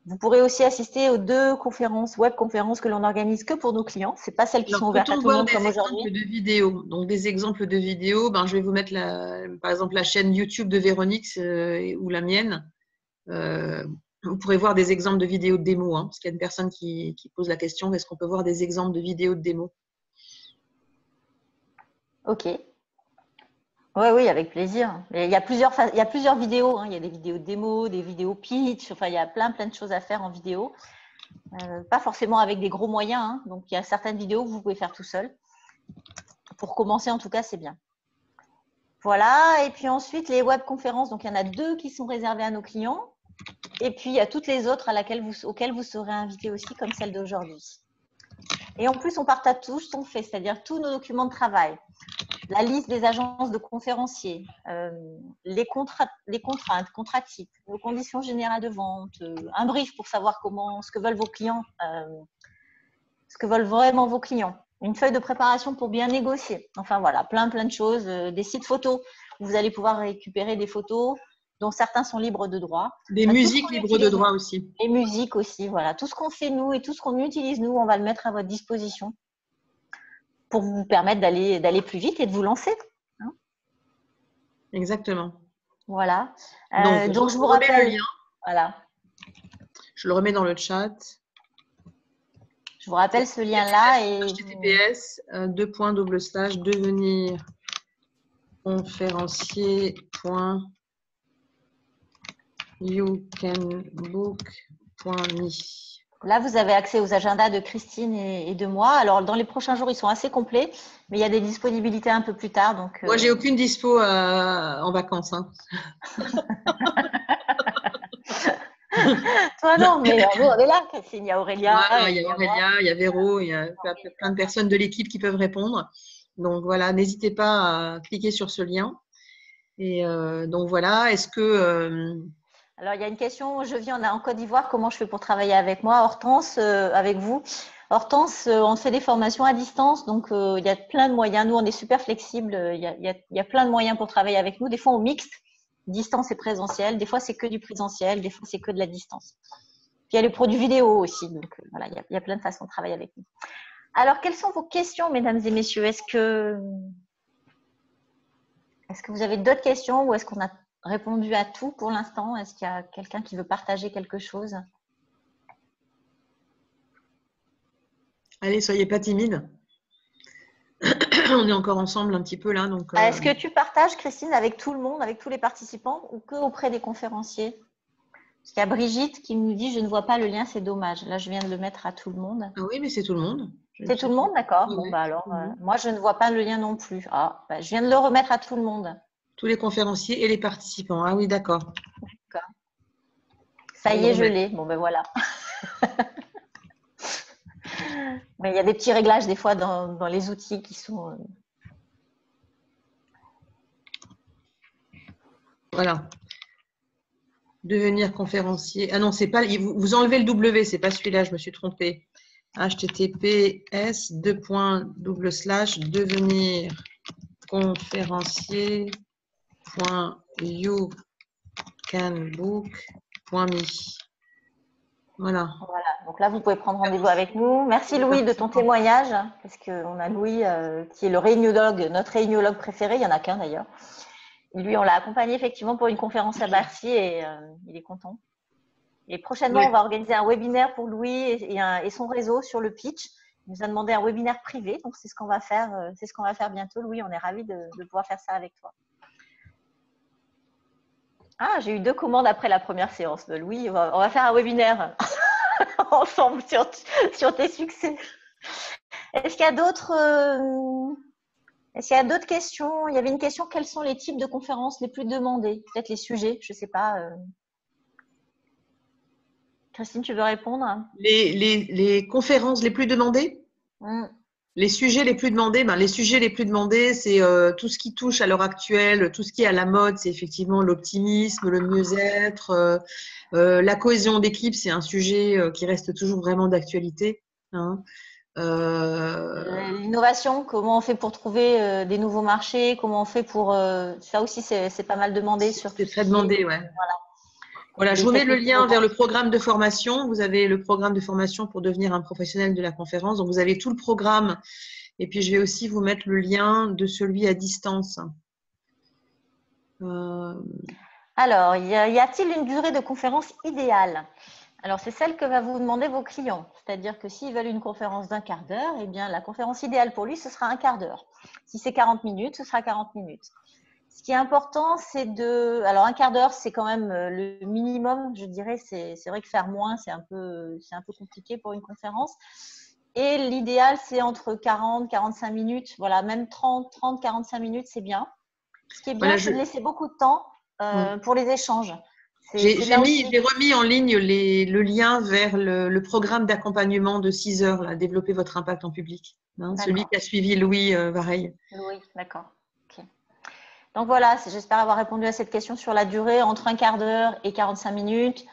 Vous pourrez aussi assister aux 2 conférences, web conférences que l'on organise que pour nos clients. Ce n'est pas celles qui sont ouvertes à tout le monde comme aujourd'hui.
De vidéos. Donc, des exemples de vidéos, je vais vous mettre par exemple la chaîne YouTube de Véronique ou la mienne. Vous pourrez voir des exemples de vidéos de démo, parce qu'il y a une personne qui pose la question, est-ce qu'on peut voir des exemples de vidéos de démo?
Ok. Oui, avec plaisir. Mais il y a plusieurs vidéos. Il y a des vidéos de démo, des vidéos pitch. Enfin, il y a plein de choses à faire en vidéo. Pas forcément avec des gros moyens. Donc, il y a certaines vidéos que vous pouvez faire tout seul. Pour commencer, en tout cas, c'est bien. Voilà. Et puis ensuite, les webconférences. Donc, il y en a 2 qui sont réservées à nos clients. Et puis, il y a toutes les autres auxquelles vous serez invités aussi, comme celle d'aujourd'hui. Et en plus, on partage tout ce qu'on fait, c'est-à-dire tous nos documents de travail, la liste des agences de conférenciers, les contraintes, contrats types, nos conditions générales de vente, un brief pour savoir ce que veulent vos clients, ce que veulent vraiment vos clients, une feuille de préparation pour bien négocier. Enfin, voilà, plein de choses, des sites photos où vous allez pouvoir récupérer des photos dont certains sont libres de droit.
Des musiques libres de droit aussi.
Les musiques aussi, voilà. Tout ce qu'on fait nous et tout ce qu'on utilise nous, on va le mettre à votre disposition pour vous permettre d'aller plus vite et de vous lancer.
Exactement.
Voilà. Donc je vous rappelle le lien. Voilà.
Je le remets dans le chat.
Je vous rappelle ce lien-là et
https devenir conférencier.youcanbook.me.
Là, vous avez accès aux agendas de Christine et de moi. Alors, dans les prochains jours, ils sont assez complets, mais il y a des disponibilités un peu plus tard. Donc,
moi, j'ai aucune dispo en vacances.
Toi, non, mais nous, on est là, Christine. Il y a Aurélia.
Voilà, il y a Aurélia, il y a Véro, il y a plein de personnes de l'équipe qui peuvent répondre. Donc, voilà, n'hésitez pas à cliquer sur ce lien. Et donc, voilà, est-ce que…
Alors, il y a une question, je viens en Côte d'Ivoire, comment je fais pour travailler avec moi? Hortense, avec vous. Hortense, on fait des formations à distance, donc il y a plein de moyens. Nous, on est super flexibles, il y a plein de moyens pour travailler avec nous. Des fois, on mixte distance et présentiel. Des fois, c'est que du présentiel, des fois, c'est que de la distance. Puis, il y a les produits vidéo aussi, donc voilà, il y a plein de façons de travailler avec nous. Alors, quelles sont vos questions, mesdames et messieurs? Est-ce que vous avez d'autres questions ou est-ce qu'on a répondu à tout pour l'instant? Est-ce qu'il y a quelqu'un qui veut partager quelque chose?
Allez, soyez pas timide. On est encore ensemble un petit peu là.
Est-ce que tu partages, Christine, avec tout le monde, avec tous les participants ou que auprès des conférenciers? Parce qu'il y a Brigitte qui nous dit « Je ne vois pas le lien, c'est dommage ». Là, je viens de le mettre à tout le monde.
Ah oui, mais c'est tout le monde.
C'est tout le monde, d'accord. Bon, bah alors, moi, je ne vois pas le lien non plus. Ah, bah, je viens de le remettre à tout le monde.
Tous les conférenciers et les participants. Ah oui, d'accord.
D'accord. Ça y est, je l'ai. Bon, ben voilà. Mais il y a des petits réglages des fois dans les outils qui sont…
Voilà. Devenir conférencier. Ah non, c'est pas… Vous enlevez le W, c'est pas celui-là, je me suis trompée. https://devenir-conférencier.youcanbook.me. Voilà.
Voilà. Donc là, vous pouvez prendre rendez-vous avec nous. Merci Louis de ton témoignage, parce qu'on a Louis qui est le réuniologue, notre réuniologue préféré. Il n'y en a qu'un d'ailleurs. Lui, on l'a accompagné effectivement pour une conférence à Bercy et il est content. Et prochainement, on va organiser un webinaire pour Louis et son réseau sur le pitch. Il nous a demandé un webinaire privé, donc c'est ce qu'on va faire. C'est ce qu'on va faire bientôt. Louis, on est ravis de pouvoir faire ça avec toi. Ah, j'ai eu 2 commandes après la première séance de Louis. On va faire un webinaire ensemble sur tes succès. Est-ce qu'il y a d'autres questions? Il y avait une question, quels sont les types de conférences les plus demandés? Peut-être les sujets, je ne sais pas. Christine, tu veux répondre?
Les conférences les plus demandées? Les sujets les plus demandés, les sujets les plus demandés, c'est tout ce qui touche à l'heure actuelle, tout ce qui est à la mode, c'est effectivement l'optimisme, le mieux-être, la cohésion d'équipe, c'est un sujet qui reste toujours vraiment d'actualité. Hein.
L'innovation, comment on fait pour trouver des nouveaux marchés, comment on fait pour… ça aussi, c'est pas mal demandé.
C'est très demandé, ouais. Voilà, je vous mets le lien vers le programme de formation. Vous avez le programme de formation pour devenir un professionnel de la conférence. Donc, vous avez tout le programme. Et puis, je vais aussi vous mettre le lien de celui à distance.
Alors, y a-t-il une durée de conférence idéale? Alors, c'est celle que va vous demander vos clients. C'est-à-dire que s'ils veulent une conférence d'1 quart d'heure, eh bien, la conférence idéale pour lui, ce sera 1 quart d'heure. Si c'est 40 minutes, ce sera 40 minutes. Ce qui est important, c'est de… Alors, 1 quart d'heure, c'est quand même le minimum, je dirais. C'est vrai que faire moins, c'est un peu compliqué pour une conférence. Et l'idéal, c'est entre 40 et 45 minutes. Voilà, même 30-45 minutes, c'est bien. Ce qui est bien, c'est de laisser beaucoup de temps pour les échanges.
J'ai remis en ligne le lien vers le programme d'accompagnement de 6 heures, là, développer votre impact en public. Hein, celui qui a suivi Louis Vareille.
Louis, d'accord. Okay. Donc voilà, j'espère avoir répondu à cette question sur la durée entre 1 quart d'heure et 45 minutes.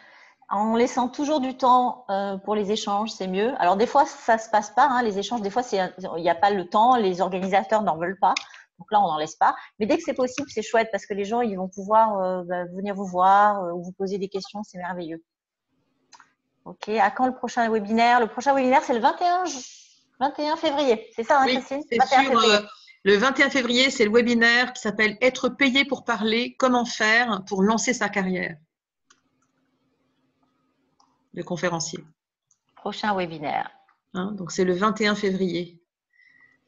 En laissant toujours du temps pour les échanges, c'est mieux. Alors des fois, ça ne se passe pas, hein, les échanges. Des fois, il n'y a pas le temps, les organisateurs n'en veulent pas. Donc là, on n'en laisse pas. Mais dès que c'est possible, c'est chouette parce que les gens, ils vont pouvoir venir vous voir ou vous poser des questions. C'est merveilleux. OK. À quand le prochain webinaire? Le prochain webinaire, c'est le 21 février. C'est ça, hein, Christine?
C'est le 21 février, c'est le webinaire qui s'appelle « Être payé pour parler, comment faire pour lancer sa carrière ». Le conférencier.
Prochain webinaire.
Hein, donc, c'est le 21 février.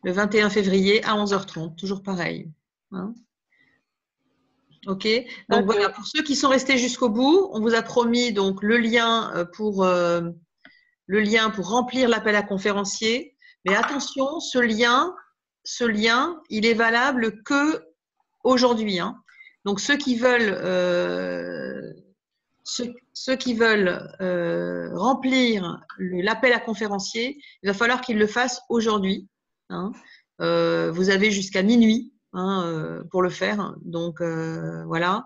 Le 21 février à 11h30, toujours pareil. Hein. OK. Donc, voilà, pour ceux qui sont restés jusqu'au bout, on vous a promis donc le lien pour remplir l'appel à conférencier. Mais attention, ce lien, il est valable que aujourd'hui. Hein. Donc, ceux qui veulent remplir l'appel à conférencier, il va falloir qu'ils le fassent aujourd'hui. Hein. Vous avez jusqu'à minuit pour le faire. Donc, voilà.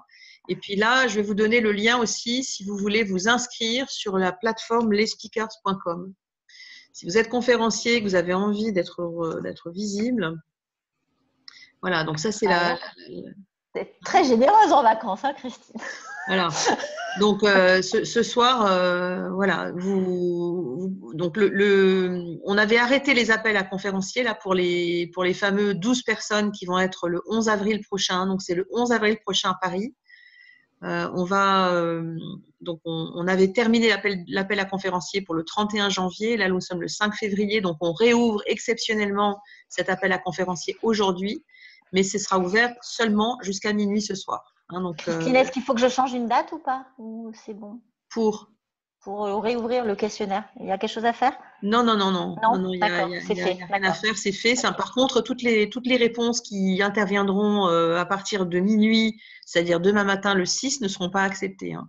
Et puis là, je vais vous donner le lien aussi si vous voulez vous inscrire sur la plateforme lesspeakers.com. Si vous êtes conférencier et que vous avez envie d'être visible, voilà. Donc, ça, c'est
C'est très généreuse en vacances, hein, Christine.
Voilà. Donc, ce soir, voilà, donc on avait arrêté les appels à conférenciers là pour les fameux 12 personnes qui vont être le 11 avril prochain. Donc, c'est le 11 avril prochain à Paris. Donc, on avait terminé l'appel à conférenciers pour le 31 janvier. Là, nous sommes le 5 février. Donc, on réouvre exceptionnellement cet appel à conférenciers aujourd'hui. Mais ce sera ouvert seulement jusqu'à minuit ce soir. Hein, donc,
Christine, est-ce qu'il faut que je change une date ou pas? Ou c'est bon?
Pour
réouvrir le questionnaire. Il y a quelque chose à faire?
Non, il n'y a rien à faire, c'est fait. Ça, par contre, toutes les réponses qui interviendront à partir de minuit, c'est-à-dire demain matin le 6, ne seront pas acceptées. Hein.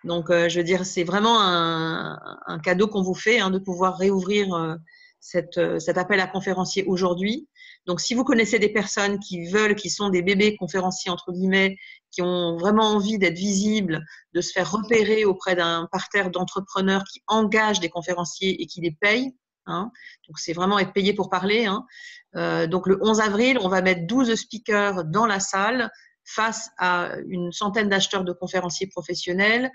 Donc, je veux dire, c'est vraiment un cadeau qu'on vous fait de pouvoir réouvrir cet appel à conférencier aujourd'hui. Donc, si vous connaissez des personnes qui sont des bébés conférenciers, entre guillemets, qui ont vraiment envie d'être visibles, de se faire repérer auprès d'un parterre d'entrepreneurs qui engagent des conférenciers et qui les payent, hein. Donc, c'est vraiment être payé pour parler, hein. Donc, le 11 avril, on va mettre 12 speakers dans la salle face à une centaine d'acheteurs de conférenciers professionnels.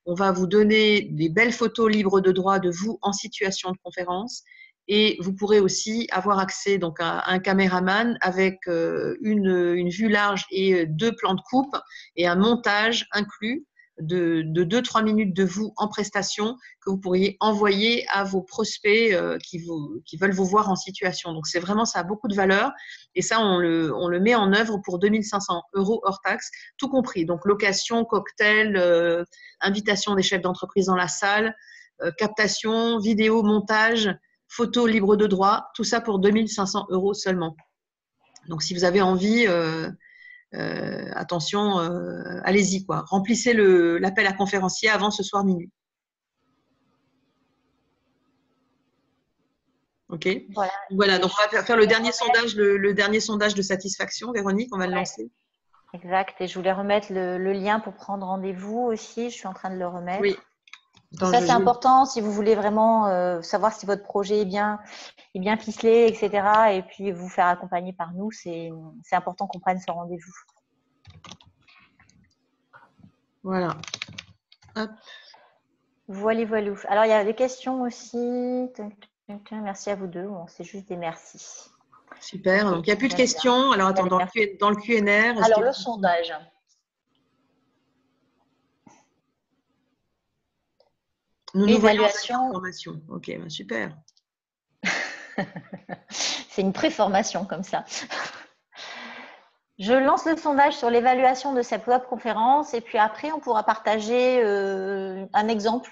On va vous donner des belles photos libres de droit de vous en situation de conférence. Et vous pourrez aussi avoir accès donc, à un caméraman avec une vue large et 2 plans de coupe et un montage inclus de 2-3 minutes de vous en prestation que vous pourriez envoyer à vos prospects qui veulent vous voir en situation. Donc, c'est vraiment, ça a beaucoup de valeur. Et ça, on le met en œuvre pour 2 500 € hors taxe, tout compris. Donc, location, cocktail, invitation des chefs d'entreprise dans la salle, captation, vidéo, montage, photos libres de droit, tout ça pour 2 500 € seulement. Donc, si vous avez envie, attention, allez-y, quoi. Remplissez l'appel à conférencier avant ce soir minuit. OK. Voilà, donc on va faire le dernier sondage, le dernier sondage de satisfaction. Véronique, on va le lancer.
Exact. Et je voulais remettre le lien pour prendre rendez-vous aussi. Je suis en train de le remettre.
Oui.
Ça, c'est important si vous voulez vraiment savoir si votre projet est bien ficelé, etc. Et puis vous faire accompagner par nous. C'est important qu'on prenne ce rendez-vous.
Voilà. Hop.
Voilà. Alors, il y a des questions aussi. Merci à vous deux. Bon, c'est juste des merci.
Super. Donc, il n'y a plus de questions. Alors, attends, dans le QNR.
Alors, le sondage.
Évaluation. Formation. Ok, ben super.
C'est une préformation comme ça. Je lance le sondage sur l'évaluation de cette webconférence et puis après, on pourra partager un exemple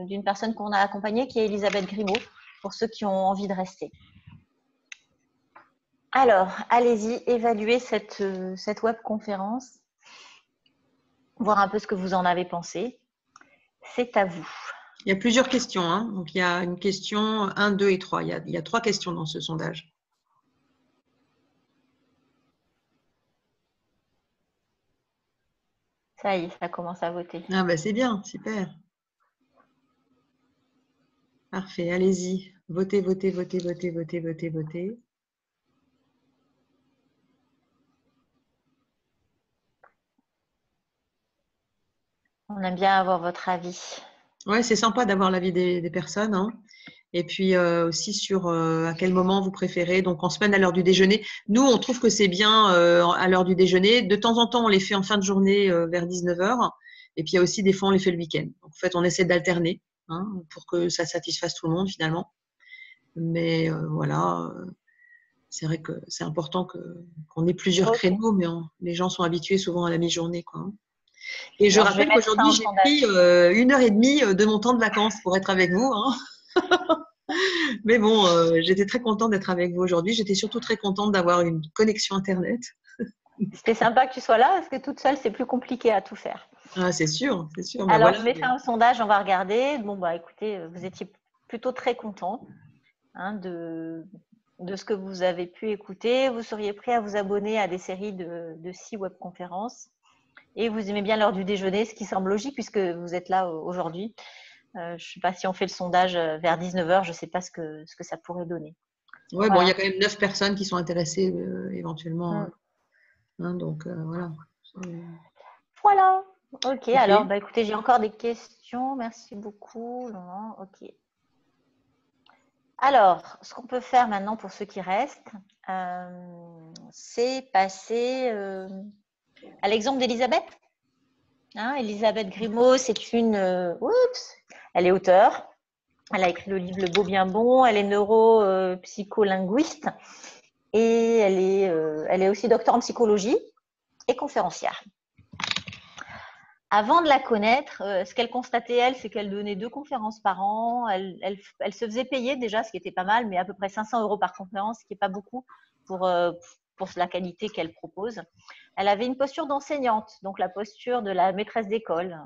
d'une personne qu'on a accompagnée qui est Elisabeth Grimaud pour ceux qui ont envie de rester. Alors, allez-y, évaluez cette webconférence, voir un peu ce que vous en avez pensé. C'est à vous.
Il y a plusieurs questions, hein. Donc, il y a une question 1, 2 et 3. Il y a 3 questions dans ce sondage.
Ça y est, ça commence à voter.
Ah ben c'est bien, super. Parfait, allez-y. Votez, votez, votez, votez, votez, votez, votez.
On aime bien avoir votre avis.
Ouais, c'est sympa d'avoir l'avis des personnes, hein. Et puis aussi sur à quel moment vous préférez. Donc en semaine à l'heure du déjeuner. Nous, on trouve que c'est bien à l'heure du déjeuner. De temps en temps, on les fait en fin de journée vers 19 h. Et puis il y a aussi des fois, on les fait le week-end. Donc, en fait, on essaie d'alterner, hein, pour que ça satisfasse tout le monde finalement. Mais voilà, c'est vrai que c'est important qu'on ait plusieurs créneaux, mais les gens sont habitués souvent à la mi-journée, quoi. Et je rappelle qu'aujourd'hui, j'ai pris 1h30 de mon temps de vacances pour être avec vous, hein. Mais bon, j'étais très contente d'être avec vous aujourd'hui. J'étais surtout très contente d'avoir une connexion Internet.
C'était sympa que tu sois là parce que toute seule, c'est plus compliqué à tout faire.
Ah, c'est sûr, c'est sûr.
Alors, je vais faire un sondage, on va regarder. Bon, bah, écoutez, vous étiez plutôt très content, hein, de ce que vous avez pu écouter. Vous seriez prêt à vous abonner à des séries de 6 webconférences. Et vous aimez bien l'heure du déjeuner, ce qui semble logique puisque vous êtes là aujourd'hui. Je ne sais pas si on fait le sondage vers 19 h, je ne sais pas ce que ça pourrait donner.
Oui, voilà. Bon, il y a quand même 9 personnes qui sont intéressées éventuellement. Hein, donc, voilà.
Voilà. Ok, alors, bah, écoutez, j'ai encore des questions. Merci beaucoup. Non, ok. Alors, ce qu'on peut faire maintenant pour ceux qui restent, c'est passer à l'exemple d'Elisabeth. Hein, Elisabeth Grimaud, c'est une… elle est auteure. Elle a écrit le livre Le Beau Bien Bon. Elle est neuropsycholinguiste et elle est aussi docteur en psychologie et conférencière. Avant de la connaître, ce qu'elle constatait, elle, c'est qu'elle donnait 2 conférences par an. Elle se faisait payer déjà, ce qui était pas mal, mais à peu près 500 € par conférence, ce qui n'est pas beaucoup pour la qualité qu'elle propose. Elle avait une posture d'enseignante, donc la posture de la maîtresse d'école,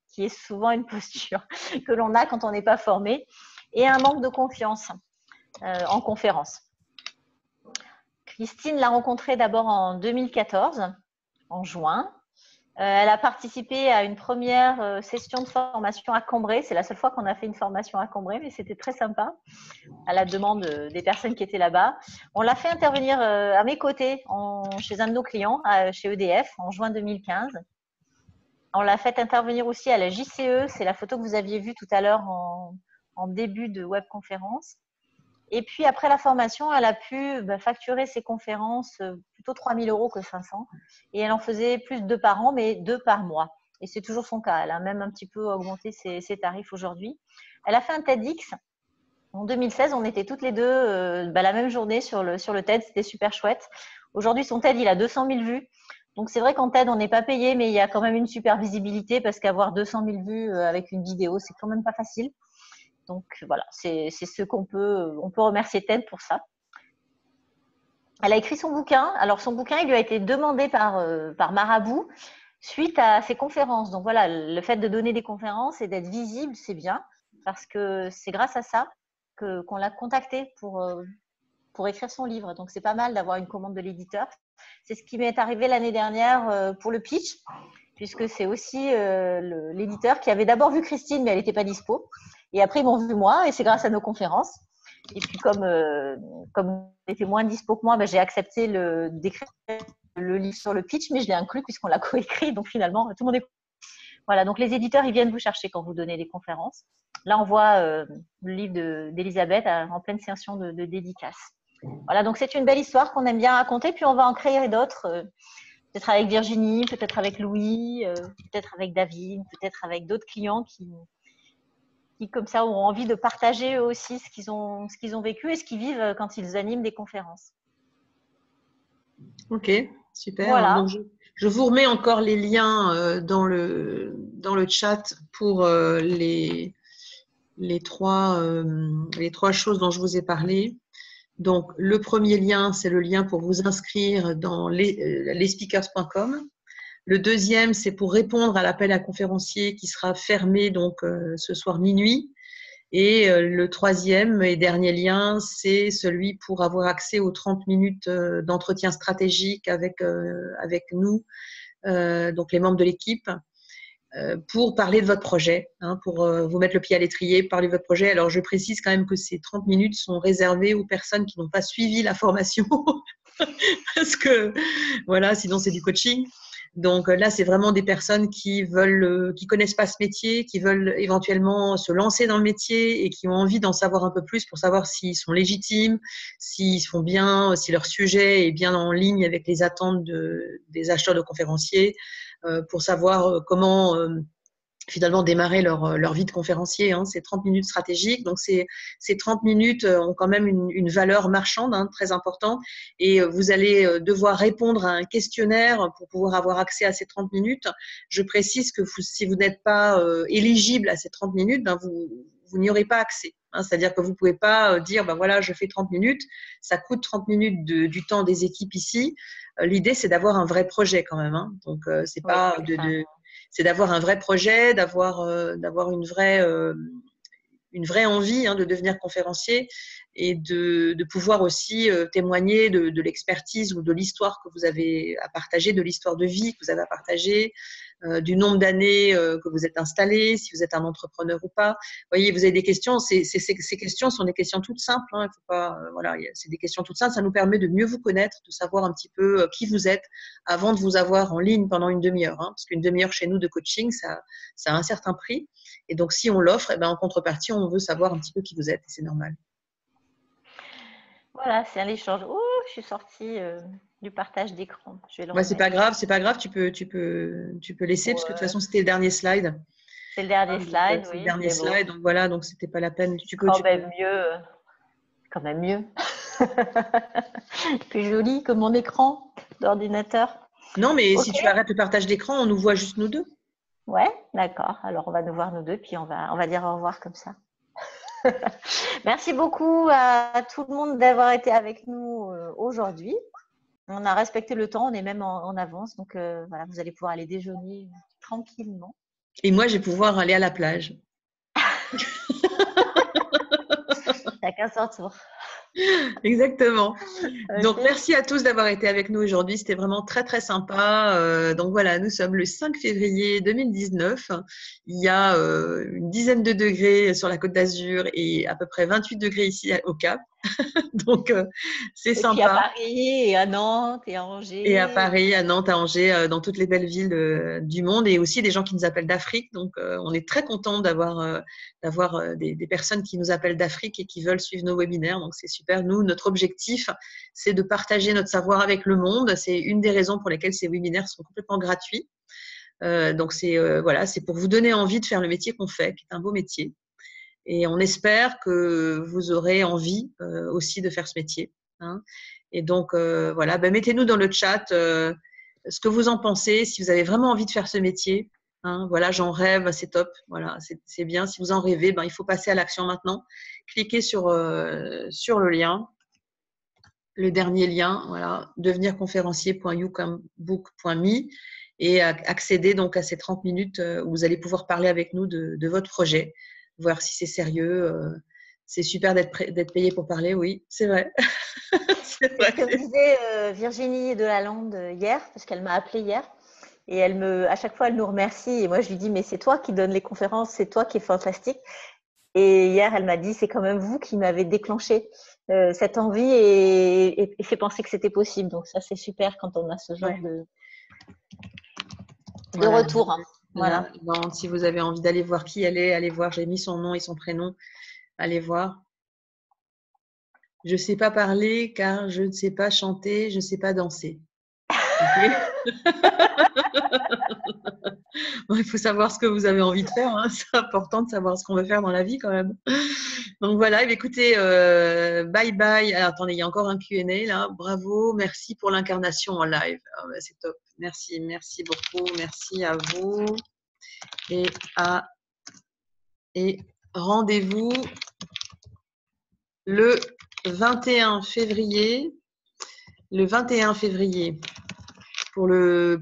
qui est souvent une posture que l'on a quand on n'est pas formé, et un manque de confiance en conférence. Christine l'a rencontrée d'abord en 2014, en juin. Elle a participé à une première session de formation à Cambrai. C'est la seule fois qu'on a fait une formation à Cambrai, mais c'était très sympa, à la demande des personnes qui étaient là-bas. On l'a fait intervenir à mes côtés chez un de nos clients, chez EDF, en juin 2015. On l'a fait intervenir aussi à la JCE. C'est la photo que vous aviez vue tout à l'heure en début de webconférence. Et puis, après la formation, elle a pu facturer ses conférences plutôt 3 000 € que 500. Et elle en faisait plus de 2 par an, mais 2 par mois. Et c'est toujours son cas. Elle a même un petit peu augmenté ses tarifs aujourd'hui. Elle a fait un TEDx. En 2016, on était toutes les deux la même journée sur le TED. C'était super chouette. Aujourd'hui, son TED, il a 200 000 vues. Donc, c'est vrai qu'en TED, on n'est pas payé, mais il y a quand même une super visibilité parce qu'avoir 200 000 vues avec une vidéo, c'est quand même pas facile. Donc voilà, c'est ce on peut remercier TED pour ça. Elle a écrit son bouquin. Alors son bouquin, il lui a été demandé par Marabout suite à ses conférences. Donc voilà, le fait de donner des conférences et d'être visible, c'est bien parce que c'est grâce à ça qu'on l'a contacté pour écrire son livre. Donc c'est pas mal d'avoir une commande de l'éditeur. C'est ce qui m'est arrivé l'année dernière pour le pitch, puisque c'est aussi l'éditeur qui avait d'abord vu Christine, mais elle n'était pas dispo. Et après, ils m'ont vu moi, et c'est grâce à nos conférences. Et puis, comme elle était moins dispo que moi, j'ai accepté d'écrire le livre sur le pitch, mais je l'ai inclus puisqu'on l'a coécrit. Donc, finalement, tout le monde est… Voilà, donc les éditeurs, ils viennent vous chercher quand vous donnez des conférences. Là, on voit le livre d'Elisabeth en pleine session de dédicace. Voilà, donc c'est une belle histoire qu'on aime bien raconter. Puis, on va en créer d'autres. Peut-être avec Virginie, peut-être avec Louis, peut-être avec David, peut-être avec d'autres clients qui, comme ça, ont envie de partager eux aussi ce qu'ils ont vécu et ce qu'ils vivent quand ils animent des conférences.
Ok, super.
Voilà.
Donc, je vous remets encore les liens dans le chat pour les trois choses dont je vous ai parlé. Donc, le premier lien, c'est le lien pour vous inscrire dans lesspeakers.com. Le deuxième, c'est pour répondre à l'appel à conférencier qui sera fermé donc ce soir minuit. Et le troisième et dernier lien, c'est celui pour avoir accès aux 30 minutes d'entretien stratégique avec nous, donc les membres de l'équipe, pour parler de votre projet, pour vous mettre le pied à l'étrier, parler de votre projet. Alors, je précise quand même que ces 30 minutes sont réservées aux personnes qui n'ont pas suivi la formation, parce que, voilà, sinon c'est du coaching. Donc là, c'est vraiment des personnes qui connaissent pas ce métier, qui veulent éventuellement se lancer dans le métier et qui ont envie d'en savoir un peu plus pour savoir s'ils sont légitimes, s'ils font bien, si leur sujet est bien en ligne avec les attentes des acheteurs de conférenciers, pour savoir comment finalement démarrer leur vie de conférencier. C'est 30 minutes stratégiques. Donc, ces 30 minutes ont quand même une valeur marchande très importante. Et vous allez devoir répondre à un questionnaire pour pouvoir avoir accès à ces 30 minutes. Je précise que si vous n'êtes pas éligible à ces 30 minutes, vous n'y aurez pas accès. C'est-à-dire que vous ne pouvez pas dire, voilà, je fais 30 minutes, ça coûte 30 minutes du temps des équipes ici. L'idée, c'est d'avoir un vrai projet quand même. Donc, c'est pas c'est d'avoir un vrai projet, d'avoir une vraie envie de devenir conférencier et de pouvoir aussi témoigner de l'expertise ou de l'histoire que vous avez à partager, de l'histoire de vie que vous avez à partager, du nombre d'années que vous êtes installé, si vous êtes un entrepreneur ou pas. Vous voyez, vous avez des questions. Ces questions sont des questions toutes simples. Il faut pas, c'est des questions toutes simples. Ça nous permet de mieux vous connaître, de savoir un petit peu qui vous êtes avant de vous avoir en ligne pendant une demi-heure. Parce qu'une demi-heure chez nous de coaching, ça a un certain prix. Et donc, si on l'offre, en contrepartie, on veut savoir un petit peu qui vous êtes. Et c'est normal.
Voilà, c'est un échange. Oh, je suis sortie du partage d'écran.
C'est pas grave, tu peux laisser, parce que de toute façon, c'était le dernier slide.
C'est le dernier slide, oui.
C'est le dernier slide, donc voilà, donc c'était pas la peine.
Quand même mieux. Plus joli que mon écran d'ordinateur.
Non, mais si tu arrêtes le partage d'écran, on nous voit juste nous deux.
Ouais, d'accord. Alors, on va nous voir nous deux, puis on va dire au revoir comme ça. Merci beaucoup à tout le monde d'avoir été avec nous aujourd'hui. On a respecté le temps, on est même en avance. Donc, voilà, vous allez pouvoir aller déjeuner tranquillement.
Et moi, je vais pouvoir aller à la plage.
Chacun son tour.
Exactement. Donc,
Ok.
merci à tous d'avoir été avec nous aujourd'hui. C'était vraiment très, très sympa. Donc, voilà, nous sommes le 5 février 2019. Il y a une dizaine de degrés sur la Côte d'Azur et à peu près 28 degrés ici au Cap. Donc, c'est
Et puis à
sympa.
Paris, et à Nantes, et à
Et à
Angers.
Paris, à Nantes, à Angers, dans toutes les belles villes du monde et aussi des gens qui nous appellent d'Afrique. Donc, on est très content d'avoir des personnes qui nous appellent d'Afrique et qui veulent suivre nos webinaires. Donc, c'est super. Nous, notre objectif, c'est de partager notre savoir avec le monde. C'est une des raisons pour lesquelles ces webinaires sont complètement gratuits. Donc, voilà, c'est pour vous donner envie de faire le métier qu'on fait, qui est un beau métier. Et on espère que vous aurez envie aussi de faire ce métier. Hein. Et donc, voilà, ben, mettez-nous dans le chat ce que vous en pensez, si vous avez vraiment envie de faire ce métier. Hein, voilà, j'en rêve, c'est top. Voilà, c'est bien. Si vous en rêvez, ben, il faut passer à l'action maintenant. Cliquez sur le lien, le dernier lien, voilà, devenirconférencier.youcambook.me et accéder donc à ces 30 minutes où vous allez pouvoir parler avec nous de votre projet, voir si c'est sérieux. C'est super d'être payé pour parler, oui, c'est vrai. C'est
C'est ce que
vrai.
me disait Virginie de Lalande hier, parce qu'elle m'a appelée hier. Et à chaque fois, elle nous remercie. Et moi, je lui dis, mais c'est toi qui donnes les conférences, c'est toi qui es fantastique. Et hier, elle m'a dit, c'est quand même vous qui m'avez déclenché cette envie et fait penser que c'était possible. Donc ça, c'est super quand on a ce genre
Ouais.
de
Voilà.
retour. Hein. Voilà.
Là, si vous avez envie d'aller voir qui elle est, allez voir, j'ai mis son nom et son prénom, allez voir. Je ne sais pas parler car je ne sais pas chanter, je ne sais pas danser. Okay. Bon, il faut savoir ce que vous avez envie de faire. Hein. C'est important de savoir ce qu'on veut faire dans la vie quand même. Donc voilà, écoutez, bye bye. Alors, attendez, il y a encore un Q&A là. Bravo, merci pour l'incarnation en live. Oh, bah, c'est top. Merci, merci beaucoup. Merci à vous. Et rendez-vous le 21 février. Le 21 février. Pour le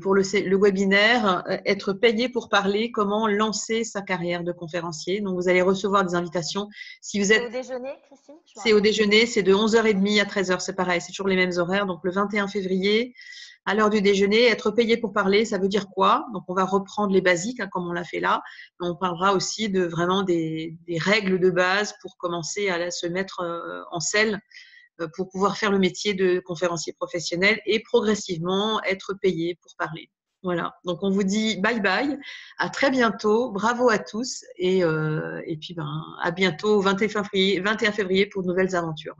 webinaire, être payé pour parler, comment lancer sa carrière de conférencier. Donc, vous allez recevoir des invitations. Si vous êtes,
C'est au déjeuner, Christine?
c'est au déjeuner, c'est de 11h30 à 13h, c'est pareil, c'est toujours les mêmes horaires. Donc, le 21 février, à l'heure du déjeuner, être payé pour parler, ça veut dire quoi? Donc, on va reprendre les basiques, hein, comme on l'a fait là. Mais on parlera aussi de vraiment des règles de base pour commencer à se mettre en selle pour pouvoir faire le métier de conférencier professionnel et progressivement être payé pour parler. Voilà, donc on vous dit bye bye, à très bientôt, bravo à tous et puis à bientôt au 21 février pour de nouvelles aventures.